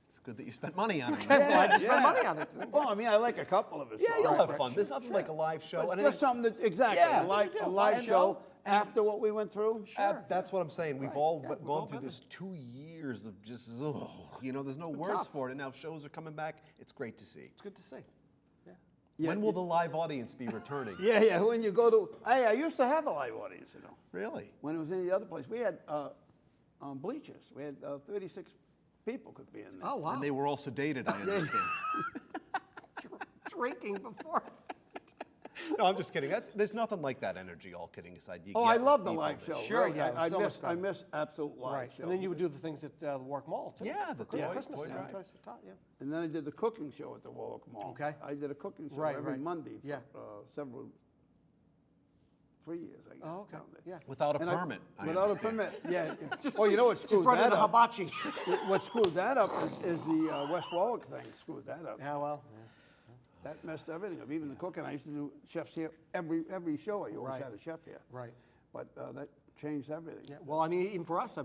it's good that you spent money on it. Glad you spent money on it. Well, I mean, I like a couple of his Yeah, songs. you'll have right, fun. sure, There's nothing like a live show. But and it's just something that, exactly, Yeah, a live and- show after what we went through. That's what I'm saying. We've all yeah, we've gone all through been this 2 years of just, there's no been words tough. for it. And now shows are coming back. It's great to see. It's good to see. Yeah. Yeah, When will the live audience be returning? Yeah, when you go to, I used to have a live audience, you know. Really? When it was in the other place, we had bleachers. We had 36 people could be in there. Oh wow. And they were all sedated, I understand. Drinking before. No, I'm just kidding. There's nothing like that energy, all kidding aside. You Oh, get I with love the people live that- show. Sure, really. yeah, I so much miss better. absolute live Right. show. And then you would do the things at the Warwick Mall too. Yeah, the For toys, Christmas toys, time. right. Toys for Tot, yeah. And then I did the cooking show at the Warwick Mall. Okay. I did a cooking show Right, every right. Monday for Yeah. several, 3 years, I guess. Oh, okay. down there. Yeah. Without a And permit. I without a understand. permit, yeah. Oh, you know what Just screwed brought in that a up? hibachi. What screwed that up is the West Warwick thing screwed that up. Yeah, well. Yeah. That messed everything up. Even the cooking, I used to do chefs here every show. I always Right. had a chef here. Right. But that changed everything. Yeah. Well, I mean, even for us,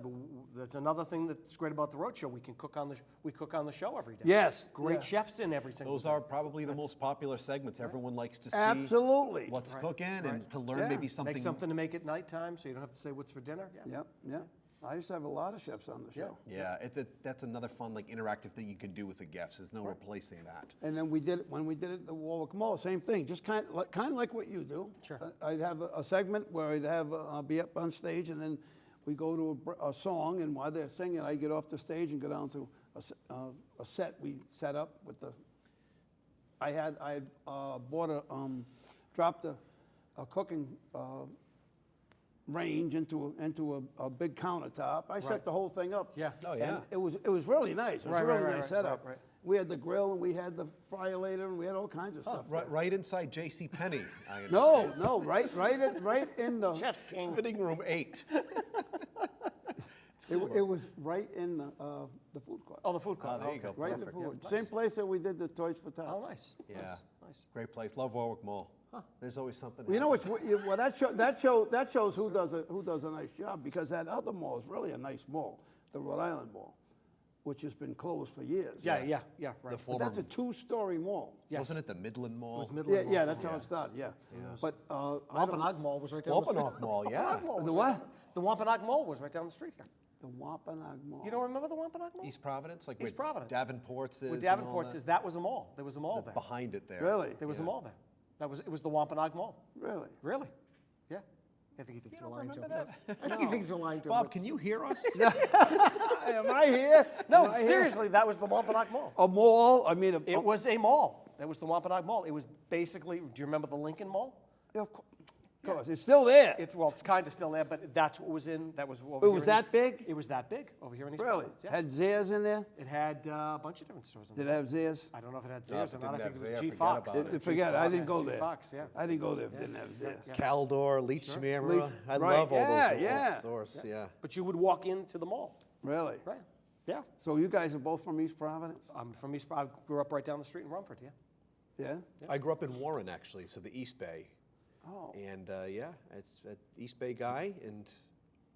that's another thing that's great about the Road Show. We can cook on the show every day. Yes. Great yeah. chefs in every single. Those day. are probably the most popular segments. Everyone likes to see Absolutely. what's Right, cooking and right. to learn Yeah. maybe something. Make something to make at nighttime, so you don't have to say what's for dinner. Yeah. Yep. Yeah. I used to have a lot of chefs on the show. Yeah, that's another fun, like, interactive thing you can do with the guests. There's no replacing that. And then when we did it at the Warwick Mall, same thing, just kind of like what you do. Sure. I'd have a segment where I'd have be up on stage, and then we go to a song, and while they're singing, I get off the stage and go down to a set we set up with the. I dropped a cooking range into a big countertop. I set the whole thing up. Yeah. Oh, yeah. And it was really nice. It was Right, a really right, nice right, setup. right. We had the grill and we had the fryer later and we had all kinds of stuff. Right inside J.C. Penney. No, right in the. Chef's King. Fitting room 8. It was right in the food court. Oh, the food court. Oh, there you go. Right in the perfect, food yeah. court. Nice. Same place that we did the Toys for Tots. Oh, nice. Yeah. Nice. Great place. Love Warwick Mall. There's always something. Well, you know happening. well that shows who does a nice job, because that other mall is really a nice mall, the Rhode Island Mall, which has been closed for years. Yeah, right. The But former, that's a 2-story mall. Yes. wasn't it the Midland Mall? It was Midland Mall. Yeah, that's how it started. Yeah. But I don't- Wampanoag Mall was right down the street. Wampanoag Mall, yeah. Wampanoag Mall was The right what? down- The Wampanoag Mall was right down the street here. the Wampanoag Mall. You don't remember the Wampanoag Mall? East Providence, like East where Providence. Davenport's is. With and all Davenport's that? is, that was a mall. There was a mall there. Behind it there. Really? There was a mall there. It was the Wampanoag Mall. Really? Really? Yeah. I think he thinks we're lying to him. remember I think he thinks we're lying to him. Bob, can you hear us? Am I here? No, Am I here? seriously, that was the Wampanoag Mall. A mall? I mean, It was a mall. That was the Wampanoag Mall. It was basically, do you remember the Lincoln Mall? Yeah, of course, it's still there. It's kind of still there, but that's what was in, that was over It here was in that East- big? It was that big over here in East Really? Providence, yes. Had Zayres in there? It had a bunch of different stores in Did there. it have Zayres? I don't know if it had No, if Zayres or it not. I didn't think it have was Zayre, G forget Fox. about it. Forget it. I didn't go G there. Fox, yeah. I didn't go there if it didn't have Zayres. Caldor, Leach Camera. Leach- I right, love all yeah, those yeah. old stores. Yeah. But you would walk into the mall, Really? right? Yeah. So you guys are both from East Providence? I'm from East. I grew up right down the street in Rumford. Yeah. Yeah? I grew up in Warren, actually, so the East Bay. Oh. And yeah, it's an East Bay guy, and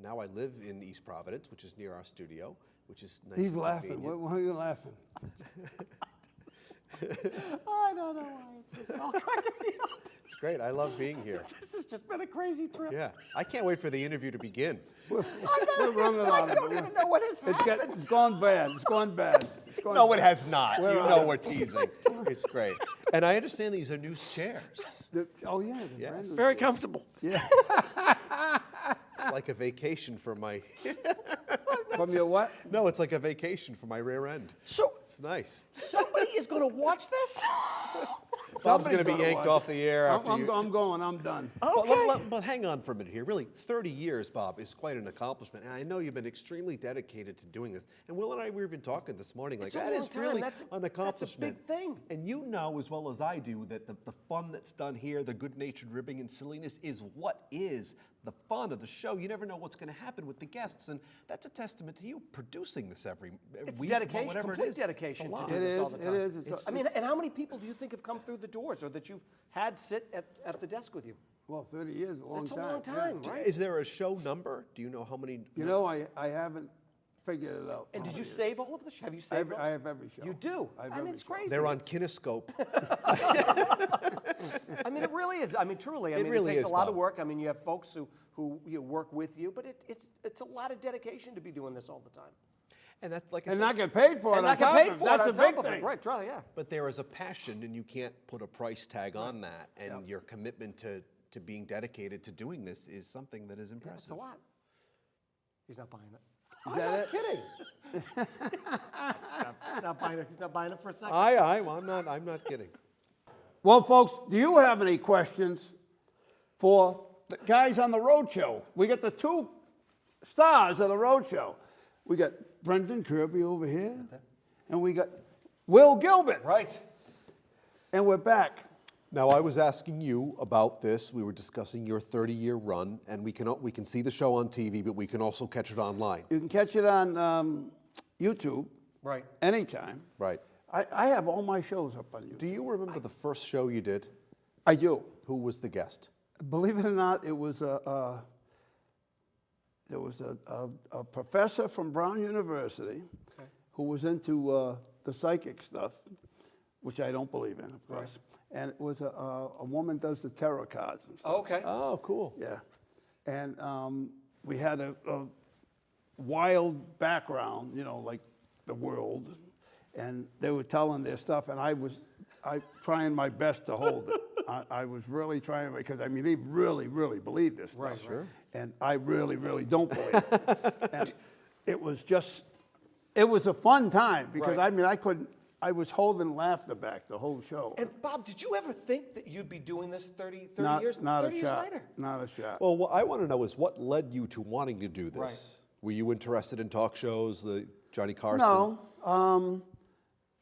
now I live in East Providence, which is near our studio, which is nice. He's and laughing. convenient. Why are you laughing? I don't know why. It's just all cracking me up. It's great. I love being here. This has just been a crazy trip. Yeah, I can't wait for the interview to begin. We're running on I it. don't even know what has happened. It's gone bad. It's gone bad. It's gone No, it bad. has not. We're You on know it. we're teasing. It's great. And I understand these are new chairs. Oh, yeah. the Yes. brand new- Very comfortable. Yeah. It's like a vacation for my. From your what? No, it's like a vacation for my rear end. So It's nice. somebody is going to watch this? Bob's going to be Somebody's yanked watch off the air after you. I'm going. I'm done. But hang on for a minute here. Really, 30 years, Bob, is quite an accomplishment. And I know you've been extremely dedicated to doing this. And Will and I were even talking this morning, like, It's a that long is time. really That's a an accomplishment. big thing. And you know as well as I do that the fun that's done here, the good-natured ribbing and silliness, is what is the fun of the show. You never know what's going to happen with the guests. And that's a testament to you producing this every It's week, dedication, whatever it complete is. dedication It's a to lot. do It this is. all the time. It is. It's I mean, and how many people do you think have come through the doors or that you've had sit at the desk with you? Well, 30 years is a long That's a time. long time, yeah. right? Is there a show number? Do you know how many? You know, I haven't figured it out. And did you How many save all of the have you years. saved all? I have every show. You do? I have I mean, every it's show. crazy. They're on It's- Kinescope. I mean, it really is. I mean, truly. I It mean, really it takes is, a lot Bob. of work. I mean, you have folks who work with you, but it's a lot of dedication to be doing this all the time. And that's like I And said, not get paid for it. And on not get top paid of it. for That's it on the top big of it. thing. Right, try, yeah. but there is a passion, and you can't put a price tag on that. And your commitment to being dedicated to doing this is something that is impressive. It's a lot. He's not buying it. Is that it? Kidding. He's not buying it. He's not buying it for a second. I'm not kidding. Well, folks, do you have any questions for the guys on the road show? We got the two stars of the road show. We got Brendan Kirby over here, and we got Will Gilbert. Right. And we're back. Now, I was asking you about this. We were discussing your 30-year run, and we can see the show on TV, but we can also catch it online. You can catch it on YouTube Right. anytime. Right. I have all my shows up on YouTube. Do you remember the first show you did? I do. Who was the guest? Believe it or not, it was there was a professor from Brown University who was into the psychic stuff, which I don't believe in, of course. And it was a woman does the tarot cards and stuff. Okay. Oh, cool. Yeah. And we had a wild background, you know, like the world. And they were telling their stuff, and I trying my best to hold it. I was really trying, because, I mean, they really, really believe this stuff. Right, sure. And I really, really don't believe it. And it was a fun time, because, Right. I mean, I was holding laughter back the whole show. And Bob, did you ever think that you'd be doing this 30 Not years, a 30 years shot. later? Not a shot. Well, what I want to know is what led you to wanting to do this? Right. Were you interested in talk shows, the Johnny Carson? No.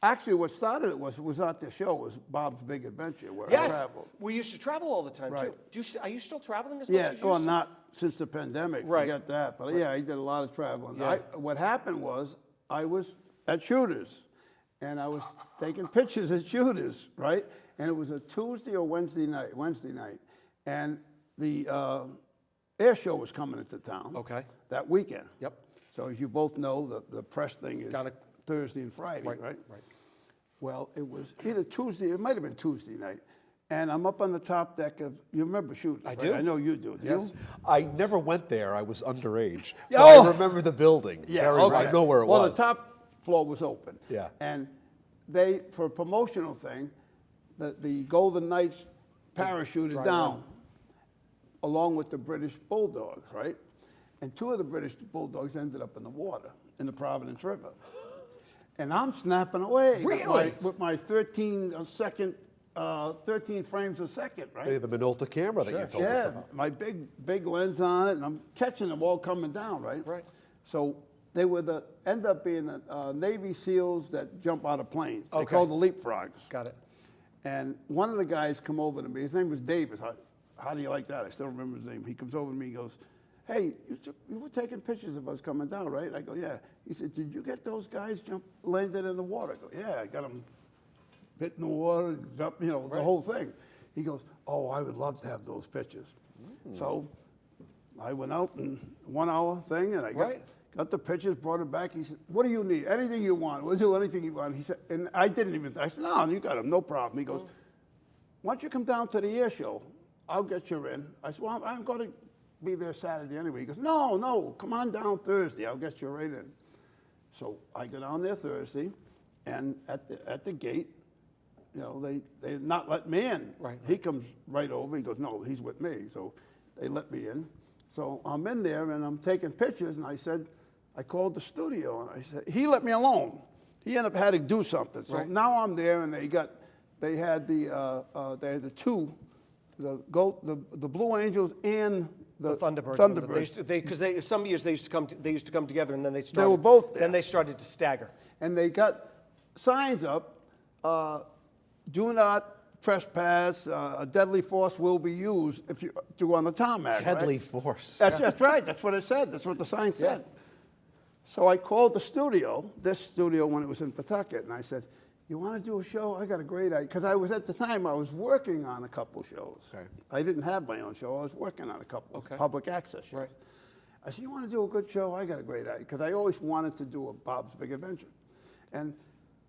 Actually, what started it was not the show. It was Bob's Big Adventure, where I Yes. traveled. We used to travel all the time, too. Right. Are you still traveling as much Yeah, as you well, used to? not since the pandemic, Right. forget that. But yeah, I did a lot of traveling. Yeah. What happened was I was at Shooters, and I was taking pictures at Shooters, right? And it was a Tuesday or Wednesday night, and the air show was coming into town Okay. that weekend. Yep. So as you both know, the press thing is Down at- Thursday and Friday, right? Right. Well, it was either Tuesday, it might have been Tuesday night, and I'm up on the top deck of, you remember Shooters, I right? do. I know you do. Do Yes. you? I never went there. I was underage. But Oh! I remember the building. Yeah, Very well. I know where it well, was. the top floor was open. Yeah. And they, for a promotional thing, the Golden Knights parachuted drive down along with the British Bulldogs, right? And two of the British Bulldogs ended up in the water, in the Providence River. And I'm snapping away Really? with my 13 frames a second, right? Hey, the Minolta camera that you told us Yeah, about. my big lens on it, and I'm catching them all coming down, right? Right. So they were end up being the Navy SEALs that jump out of planes. They Okay. called the leapfrogs. Got it. And one of the guys come over to me. His name was Davis. How do you like that? I still remember his name. He comes over to me. He goes, "Hey, you were taking pictures of us coming down, right?" I go, "Yeah." He said, "Did you get those guys landed in the water?" I go, "Yeah, I got them hit in the water, jump, the whole thing." He goes, "Oh, I would love to have those pictures." So I went out in 1 hour thing, and I got the pictures, brought it back. He said, "What do you need? Anything you want. We'll do anything you want." He said, and I said, "No, you got them, no problem." He goes, "Why don't you come down to the air show? I'll get you in." I said, "Well, I'm going to be there Saturday anyway." He goes, No, come on down Thursday. I'll get you right in." So I go down there Thursday, and at the gate, they not let me in. Right. He comes right over. He goes, "No, he's with me." So they let me in. So I'm in there, and I'm taking pictures, and I called the studio, and I said, he let me alone. He ended up having to do something. So Right. now I'm there, and they got they had the two, the Blue Angels and The Thunderbirds. Thunderbirds. Because some years they used to come together, and then they started. They were both there. Then they started to stagger. And they got signs up, do not trespass, a deadly force will be used if you do on the tarmac. Deadly right? force. That's right, that's what it said, that's what the sign said. So I called the studio, this studio when it was in Pawtucket, and I said, you want to do a show? I got a great idea. Because at the time, I was working on a couple shows. Okay. I didn't have my own show, I was working on a couple of public access shows. Right. I said, you want to do a good show? I got a great idea. Because I always wanted to do a Bob's Big Adventure. And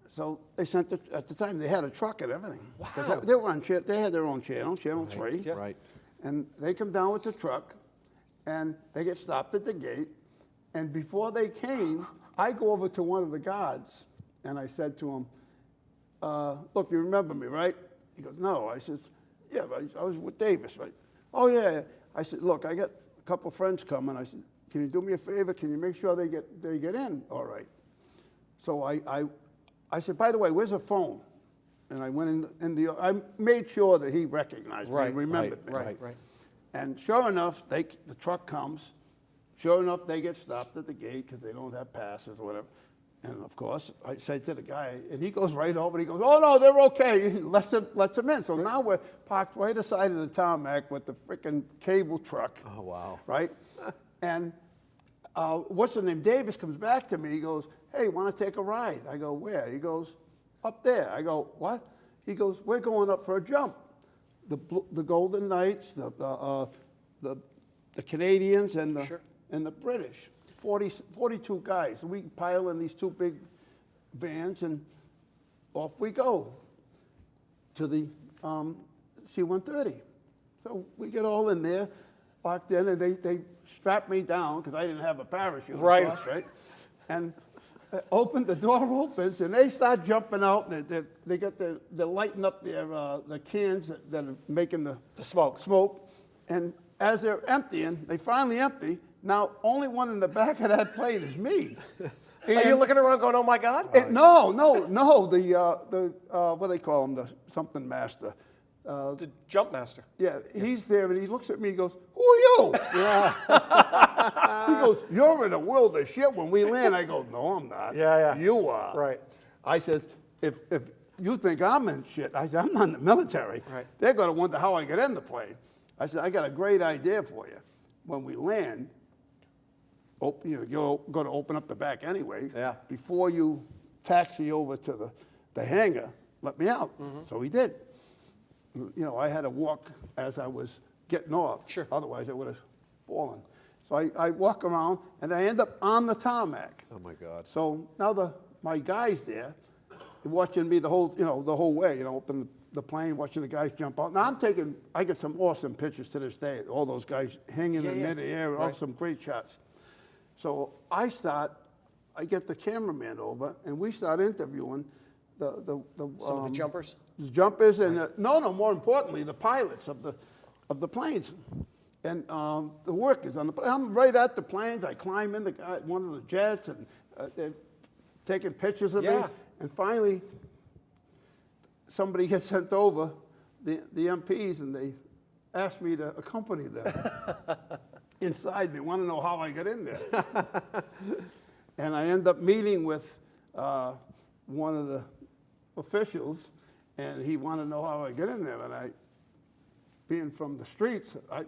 so they sent at the time, they had a truck and everything. Wow. They were on, they had their own channel, Channel 3. Yeah. Right. And they come down with the truck, and they get stopped at the gate. And before they came, I go over to one of the guards, and I said to him, look, you remember me, right? He goes, no. I said, yeah, but I was with Davis, right? Oh, yeah. I said, look, I got a couple friends coming. I said, can you do me a favor? Can you make sure they get in? All right. So I said, by the way, where's the phone? And I went I made sure that he recognized me, remembered me. Right. And sure enough, the truck comes. Sure enough, they get stopped at the gate because they don't have passes or whatever. And of course, I said to the guy, and he goes right over, and he goes, oh no, they're okay. He lets them in. So now we're parked right aside of the tarmac with the freaking cable truck. Oh, wow. Right? And what's the name? Davis comes back to me. He goes, hey, want to take a ride? I go, where? He goes, up there. I go, what? He goes, we're going up for a jump. The Golden Knights, the Canadians, and the British. 42 guys. We pile in these two big vans, and off we go to the C-130. So we get all in there, locked in, and they strap me down because I didn't have a parachute. Right. Of course, right? And the door opens, and they start jumping out, and they're lighting up the cans that are making the smoke. And as they're emptying, they finally empty. Now, only one in the back of that plane is me. Are you looking around going, oh my God? No. The what do they call him? The something master. The jump master. Yeah, he's there, and he looks at me. He goes, "Who are you?" Yeah. He goes, "You're in a world of shit when we land." I go, "No, I'm not. Yeah. You are." Right. I says, "If you think I'm in shit," I said, "I'm not in the military. Right. They're going to wonder how I get in the plane." I said, "I got a great idea for you. When we land, you're going to open up the back anyway. Yeah. Before you taxi over to the hangar, let me out." Mm-hmm. So he did. I had to walk as I was getting off. Sure. Otherwise, I would have fallen. So I walk around, and I end up on the tarmac. Oh, my God. So now my guys there, watching me the whole way, open the plane, watching the guys jump out. Now I get some awesome pictures to this day. All those guys hanging in midair, all some great shots. So I get the cameraman over, and we start interviewing Some of the jumpers? the jumpers and more importantly, the pilots of the planes, and the workers on the. I'm right at the planes. I climb in one of the jets, and they're taking pictures of me. And finally, somebody gets sent over, the MPs, and they asked me to accompany them inside. They want to know how I got in there, and I end up meeting with one of the officials, and he wanted to know how I get in there. And being from the streets, I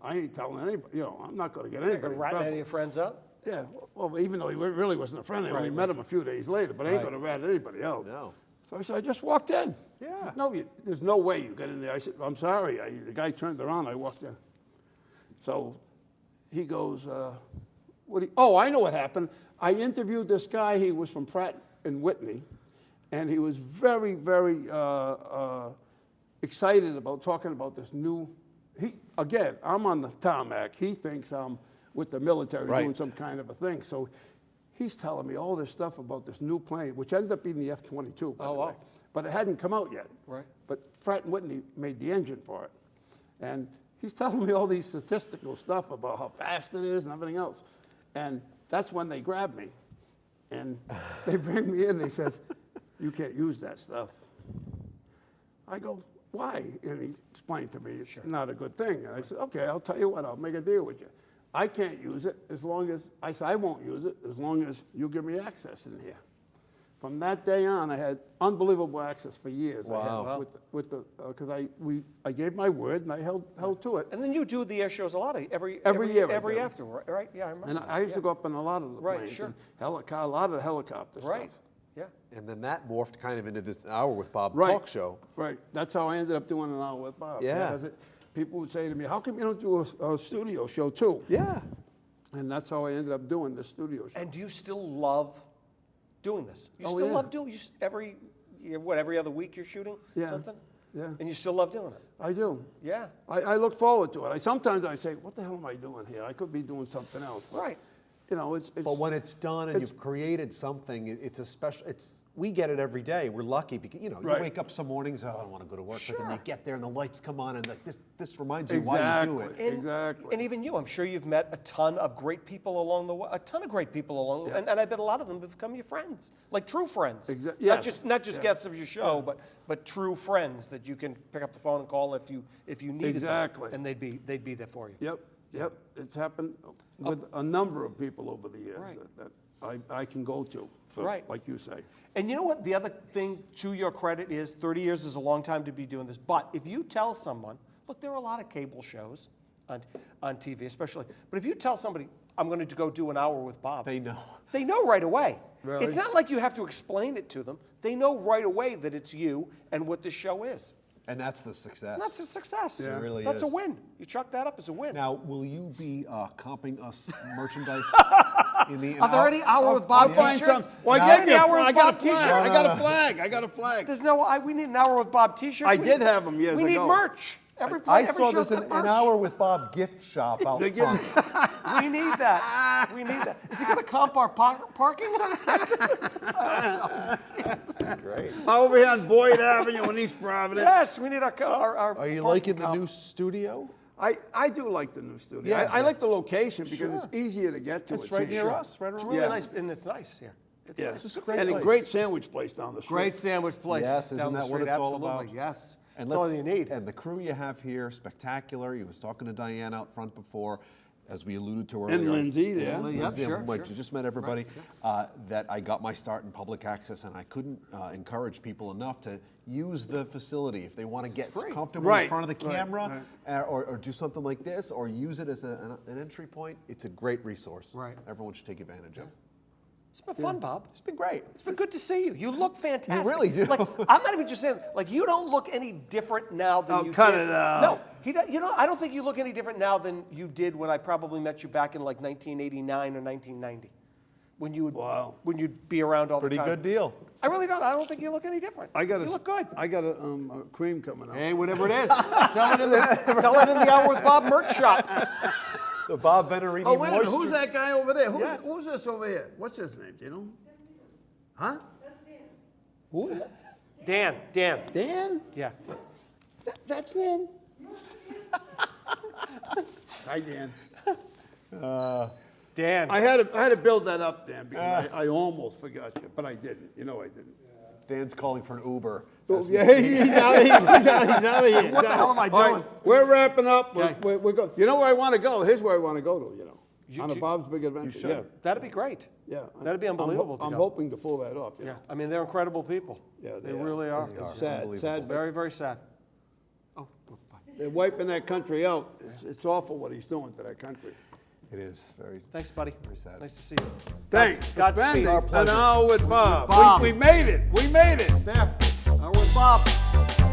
ain't telling anybody. I'm not going to get anybody. Rat any of your friends up? Yeah. Well, even though he really wasn't a friend, I only met him a few days later. But I ain't going to rat anybody out. No. So I said, I just walked in. Yeah. He said, no, there's no way you get in there. I said, I'm sorry. The guy turned around. I walked in. So he goes, I know what happened. I interviewed this guy. He was from Pratt and Whitney. And he was very, very excited about talking about this new. I'm on the tarmac. He thinks I'm with the military doing some kind of a thing. So he's telling me all this stuff about this new plane, which ended up being the F-22. By the way. But it hadn't come out yet. Right. But Pratt and Whitney made the engine for it. And he's telling me all these statistical stuff about how fast it is and everything else. And that's when they grab me. And they bring me in. They says, you can't use that stuff. I go, why? And he explained to me it's not a good thing. And I said, okay, I'll tell you what, I'll make a deal with you. I can't use it as long as, I said, I won't use it as long as you give me access in here. From that day on, I had unbelievable access for years. Wow. Because I gave my word and I held to it. And then you do the air shows a lot Every year I every do. after, right? Yeah, I remember. And that. I used to go up in a lot of the Right, planes. sure. And a lot of the helicopter Right. stuff. Yeah. And then that morphed kind of into this Hour with Bob Right. talk show. Right. That's how I ended up doing an Hour with Bob. Yeah. Because people would say to me, how come you don't do a studio show too? Yeah. And that's how I ended up doing the studio show. And do you still love doing this? You Oh, still yeah. love doing every other week you're shooting Yeah. something? Yeah. And you still love doing it? I do. Yeah. I look forward to it. Sometimes I say, what the hell am I doing here? I could be doing something else. But, Right. You know, it's But when it's done and you've created something, it's a special. We get it every day. We're lucky because you Right. wake up some mornings. Oh, I don't want to go to work, but then you Sure. get there and the lights come on and like this reminds you why you do it. Exactly. Exactly. And even you, I'm sure you've met a ton of great people along the way, and I bet a lot of them have become your friends, like true friends. Yes. Not just guests of your show, but true friends that you can pick up the phone and call if you needed Exactly. them, and they'd be there for you. Yep. It's happened with a number of people over the years Right. that I can go to. So, Right. Like you say. And you know what? The other thing to your credit is 30 years is a long time to be doing this. But if you tell someone, look, there are a lot of cable shows on TV, especially. But if you tell somebody, I'm going to go do an Hour with Bob, They know. They know right away. Really? It's not like you have to explain it to them. They know right away that it's you and what this show is. And that's the success. And that's a success. It really That's is. a win. You chalk that up as a win. Now, will you be comping us merchandise in the? Are there any Hour with I'll Bob find t-shirts? some. Well, Are I there get any you. Hour with I got Bob a flag. t-shirts? I got a flag. There's no. We need an Hour with Bob t-shirts. I We did need- have 'em years We need ago. merch. Every I every saw show's this got an merch. Hour with Bob gift shop out They front. We need that. We need that. Is he going to comp our parking lot? Great. Over here on Boyd Avenue in East Providence. Yes, we need our Are you parking liking the comp. new studio? I do like the new studio. Yeah. I like the location because Sure. it's easier to get to. It's right near us, right It's around. really Yeah. nice, and it's nice here. It's Yeah. nice. It's a great And a place. great sandwich place down the street. Great sandwich place Yes, down isn't the that what street. it's all Absolutely, about? yes. And That's all let's- you need. And the crew you have here, spectacular. You was talking to Diane out front before, as we alluded to earlier. Lindsay there. Yeah, Yep, Lindsay, sure, like, sure. You just met everybody. That I got my start in public access, and I couldn't encourage people enough to use the facility if they want to get comfortable in Right, front of the right, camera, or do something like this, or use it as an entry point. It's a great resource. Right. Everyone should take advantage of. It's been fun, Bob. It's been great. It's been good to see you. You look fantastic. really do. Like, I'm not even just saying, like, you don't look any different now than Oh, you cut did. it out. No, I don't think you look any different now than you did when I probably met you back in like 1989 or 1990, when you would, Wow. when you'd be around all Pretty the time. good deal. I really don't. I don't think you look any different. You look good. I got a cream coming up. Hey, whatever it is, sell it in the Hour with Bob merch shop. The Bob Venturini Oh, wait a minute. moisture. Who's that guy over there? Yes. Who's this over here? What's his name? Do you know? Huh? Dan. Dan? Yeah. That's Dan? Hi, Dan. Dan. I had to build that up, Dan, because I almost forgot you, but I didn't. You know I didn't. Dan's calling for an Uber. Yeah, he's out of here. He's out of here. What the hell am I All doing? we're wrapping up. Okay. We're going. You know where I want to go? Here's where I want to go to, You on a two- Bob's Big Adventure. should. Yeah. That'd be great. Yeah. That'd be unbelievable to I'm go. hoping to pull that off. Yeah. I mean, they're incredible people. Yeah, they really are. It's sad. It's very, very sad. Oh, bye. They're wiping that country out. It's awful what he's doing to that country. It is very. Thanks, buddy. Very sad. Nice to see you. Thanks. Godspeed. Spending Our an pleasure. hour with Bob. Bob. We made it. We made it. There. Hour with Bob.